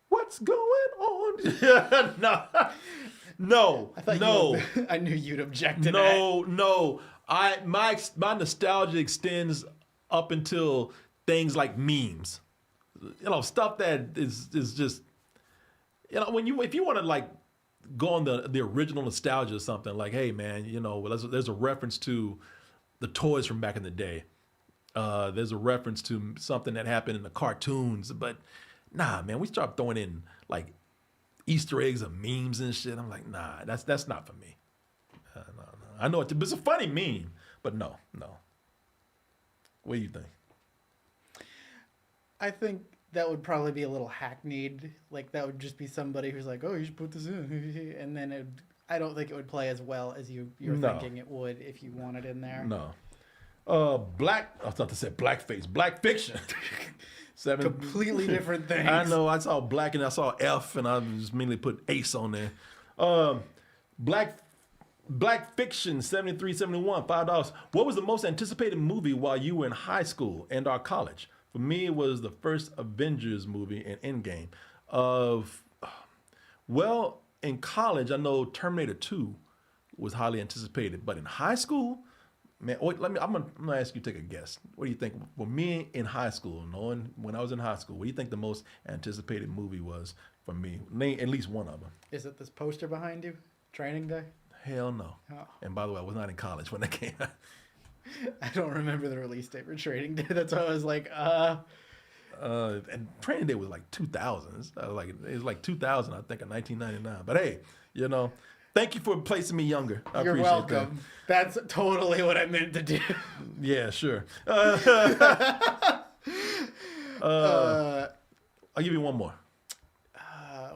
what's going on? No. I knew you'd object to that. No. My nostalgia extends up until things like memes. Stuff that is just, if you want to like go on the original nostalgia or something, like, hey man, there's a reference to the toys from back in the day. There's a reference to something that happened in the cartoons, but nah, man, we start throwing in like Easter eggs and memes and shit. I'm like, nah, that's not for me. No. I know it's a funny meme, but no. What do you think? I think that would probably be a little hackneyed. Like that would just be somebody who's like, oh, you should put this in, and then I don't think it would play as well as you're thinking it would if you want it in there. No. I was about to say blackface, Black Fiction. Completely different things. I know. I saw black and I saw F, and I just immediately put Ace on there. Black Fiction 7371, $5. What was the most anticipated movie while you were in high school and/or college? For me, it was the first Avengers movie and Endgame. Well, in college, I know Terminator 2 was highly anticipated, but in high school. Man, I'm gonna ask you to take a guess. What do you think? For me in high school, knowing when I was in high school, what do you think the most anticipated movie was for me? Name at least one of them. Is it this poster behind you? Training Day? Hell no. Oh. And by the way, I was not in college when that came out. I don't remember the release date for Training Day. That's why I was like, And Training Day was like 2000. It was like 2000, I think, in 1999. But hey, thank you for placing me younger. You're welcome. That's totally what I meant to do. Yeah, sure. I'll give you one more.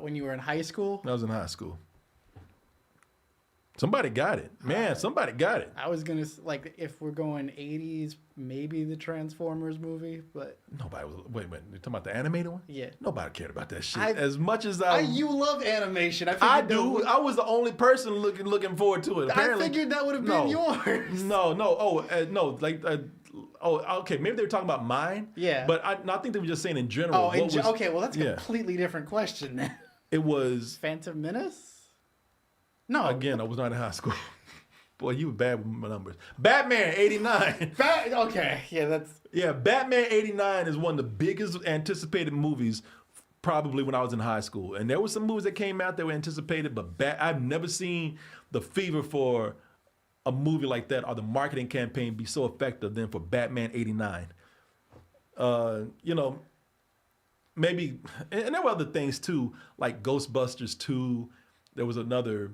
When you were in high school? I was in high school. Somebody got it. Man, somebody got it. I was going to, like, if we're going 80s, maybe the Transformers movie, but... Nobody was... Wait. You talking about the animated one? Yeah. Nobody cared about that shit. As much as you love animation. I do. I was the only person looking forward to it. Apparently, I figured that would have been yours. No. No. Okay. Maybe they were talking about mine. Yeah. But I think they were just saying in general. Okay. Well, that's a completely different question then. It was... Phantom Menace? No. Again, I was not in high school. Boy, you were bad with my numbers. Batman 89. Okay. Yeah, that's... Yeah, Batman 89 is one of the biggest anticipated movies probably when I was in high school. And there were some movies that came out that were anticipated, but I've never seen the fever for a movie like that or the marketing campaign be so effective than for Batman 89. You know, maybe, and there were other things too, like Ghostbusters 2. There was another,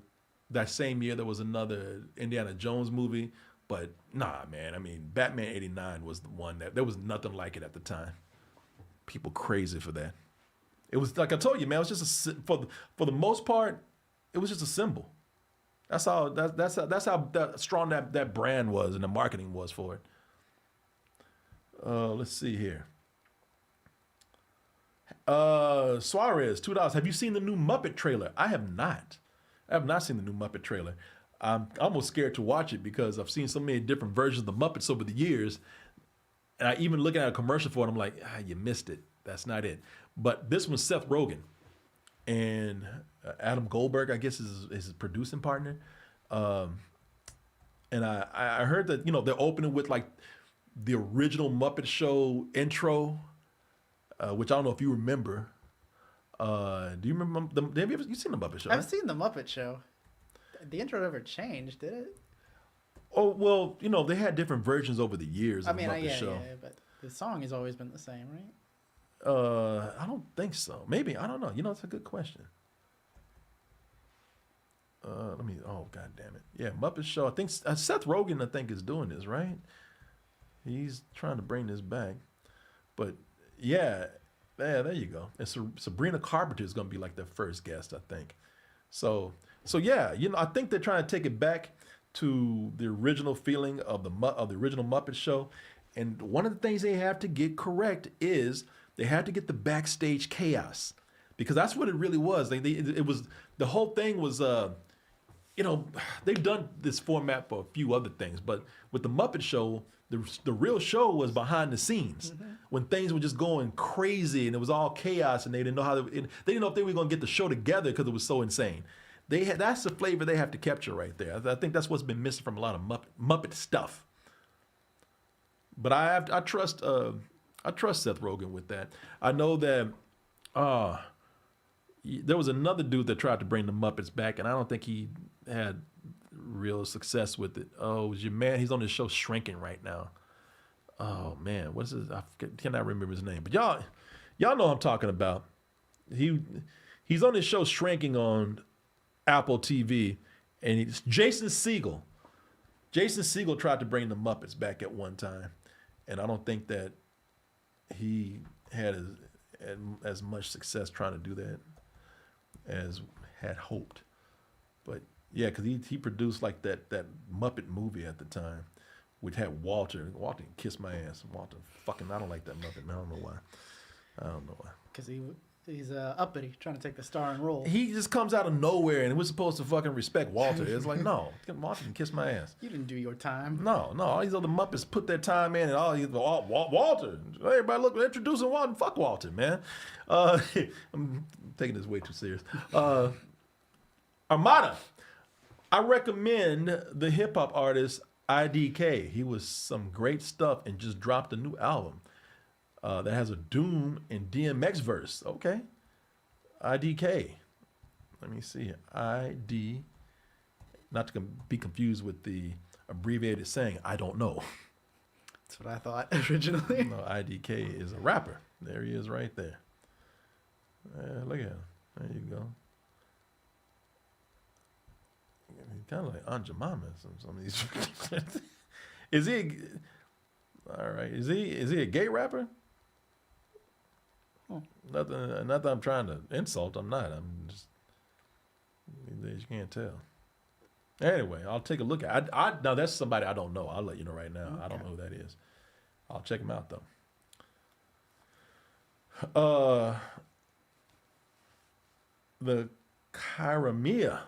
that same year, there was another Indiana Jones movie. But nah, man, I mean, Batman 89 was the one that, there was nothing like it at the time. People crazy for that. It was, like I told you, man, it was just for the most part, it was just a symbol. That's how strong that brand was and the marketing was for it. Let's see here. Suarez, $2. Have you seen the new Muppet trailer? I have not. I have not seen the new Muppet trailer. I'm almost scared to watch it because I've seen so many different versions of the Muppets over the years. And I even looking at a commercial for it, I'm like, you missed it. That's not it. But this one's Seth Rogen and Adam Goldberg, I guess, is his producing partner. And I heard that, you know, they're opening with like the original Muppet Show intro, which I don't know if you remember. Do you remember have you seen the Muppet Show? I've seen the Muppet Show. The intro never changed, did it? Oh, well, you know, they had different versions over the years of the Muppet Show. Yeah, but the song has always been the same, right? I don't think so. Maybe, I don't know. You know, it's a good question. God damn it. Yeah, Muppet Show. I think Seth Rogen, I think, is doing this, right? He's trying to bring this back. But yeah, there you go. And Sabrina Carpenter is going to be like their first guest, I think. So yeah, you know, I think they're trying to take it back to the original feeling of the original Muppet Show. And one of the things they have to get correct is they had to get the backstage chaos, because that's what it really was. It was, the whole thing was, you know, they've done this format for a few other things, but with the Muppet Show, the real show was behind the scenes, when things were just going crazy and it was all chaos, and they didn't know how they didn't know if they were going to get the show together because it was so insane. That's the flavor they have to capture right there. I think that's what's been missing from a lot of Muppet stuff. But I trust Seth Rogen with that. I know that there was another dude that tried to bring the Muppets back, and I don't think he had real success with it. Oh, it was your man. He's on his show Shrinking right now. Oh man, what's his? I cannot remember his name. But y'all know what I'm talking about. He's on his show Shrinking on Apple TV, and it's Jason Segel. Jason Segel tried to bring the Muppets back at one time, and I don't think that he had as much success trying to do that as had hoped. But yeah, because he produced like that Muppet movie at the time, which had Walter. Walter can kiss my ass. Walter fucking, I don't like that Muppet, man. I don't know why. Because he's uppity, trying to take the starring role. He just comes out of nowhere, and we're supposed to fucking respect Walter. It's like, no, Walter can kiss my ass. You didn't do your time. No, all these other Muppets put their time in, and Walter. Everybody look, introducing Walter. Fuck Walter, man. I'm taking this way too serious. Armada. I recommend the hip hop artist IDK. He was some great stuff and just dropped a new album that has a Doom and DMX verse. Okay. IDK. Let me see. ID. Not to be confused with the abbreviated saying, I don't know. That's what I thought originally. No, IDK is a rapper. There he is right there. Look at him. There you go. He's kind of like Aunt Jemima. Some of these. Is he? All right. Is he a gay rapper? Oh. Not that I'm trying to insult. I'm not. I'm just. You can't tell. Anyway, I'll take a look at. Now that's somebody I don't know. I'll let you know right now. Okay. I don't know who that is. I'll check him out though. The Chiramia.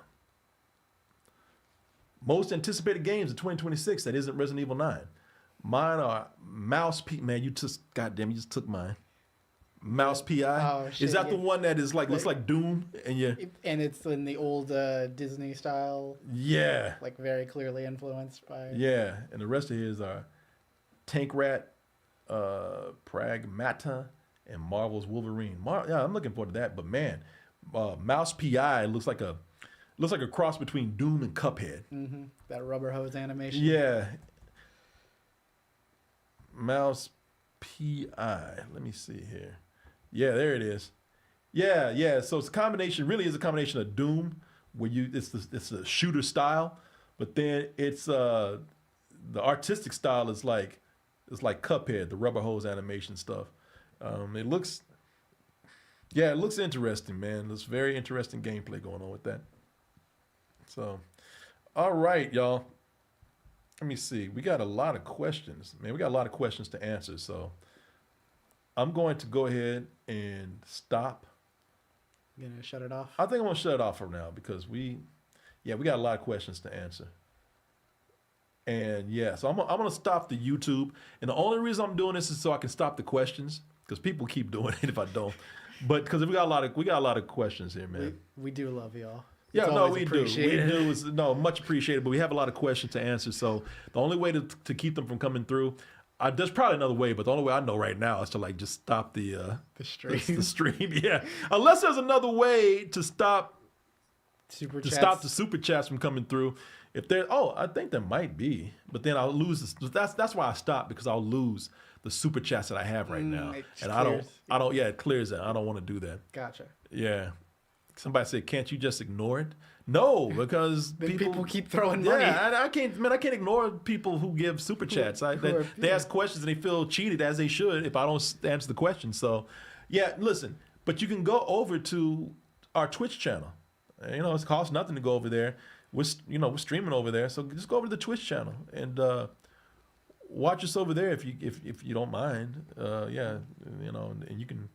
Most anticipated games of 2026 that isn't Resident Evil 9. Mine are Mouse P. Man, you just took mine. Mouse PI. Oh, shit, is that the one that is like looks like Doom and it's in the old Disney style? Yeah. Like very clearly influenced by. Yeah, and the rest of his are Tank Rat, Pragmata, and Marvel's Wolverine. Yeah, I'm looking forward to that. But man, Mouse PI looks like a cross between Doom and Cuphead. Mm-hmm. That rubber hose animation. Yeah. Mouse PI. Let me see here. Yeah, there it is. Yeah. So it's a combination. Really, is a combination of Doom, where it's a shooter style, but then it's the artistic style is like Cuphead, the rubber hose animation stuff. It looks interesting, man. There's very interesting gameplay going on with that. So, all right, y'all. Let me see. We got a lot of questions, man. We got a lot of questions to answer. So, I'm going to go ahead and stop. You gonna shut it off? I think I'm gonna shut it off for now because we got a lot of questions to answer. And yeah, so I'm gonna stop the YouTube. And the only reason I'm doing this is so I can stop the questions because people keep doing it if I don't. But because we got a lot of questions here, man. We do love y'all. Yeah, It's no, always we do. appreciated. We do. It's, no, much appreciated. But we have a lot of questions to answer. So the only way to keep them from coming through, there's probably another way, but the only way I know right now is to like just stop the stream. the stream. Yeah, unless there's another way to stop the super chats from coming through. If there, I think there might be, but then I'll lose. That's why I stopped, because I'll lose the super chats that I have right now, and I don't. Yeah, it clears it. I don't want to do that. Gotcha. Yeah. Somebody said, "Can't you just ignore it?" No, because people keep throwing money. Yeah, I can't. Man, I can't ignore people who give super chats. They ask questions and they feel cheated, as they should, if I don't answer the question. So, yeah, listen. But you can go over to our Twitch channel. You know, it costs nothing to go over there. We're streaming over there, so just go over to the Twitch channel and watch us over there if you don't mind. Yeah, you know, and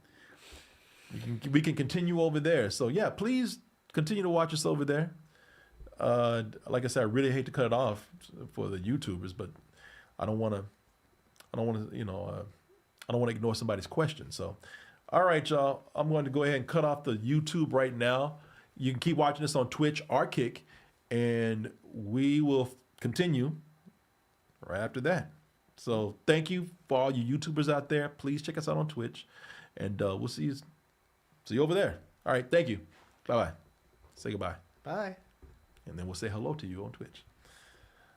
we can continue over there. So yeah, please continue to watch us over there. Like I said, I really hate to cut it off for the YouTubers, but I don't want to ignore somebody's question. So, all right, y'all, I'm going to go ahead and cut off the YouTube right now. You can keep watching us on Twitch or Kick, and we will continue right after that. So thank you for all you YouTubers out there. Please check us out on Twitch, and we'll see you over there. All right, thank you. Bye-bye. Say goodbye. Bye. And then we'll say hello to you on Twitch.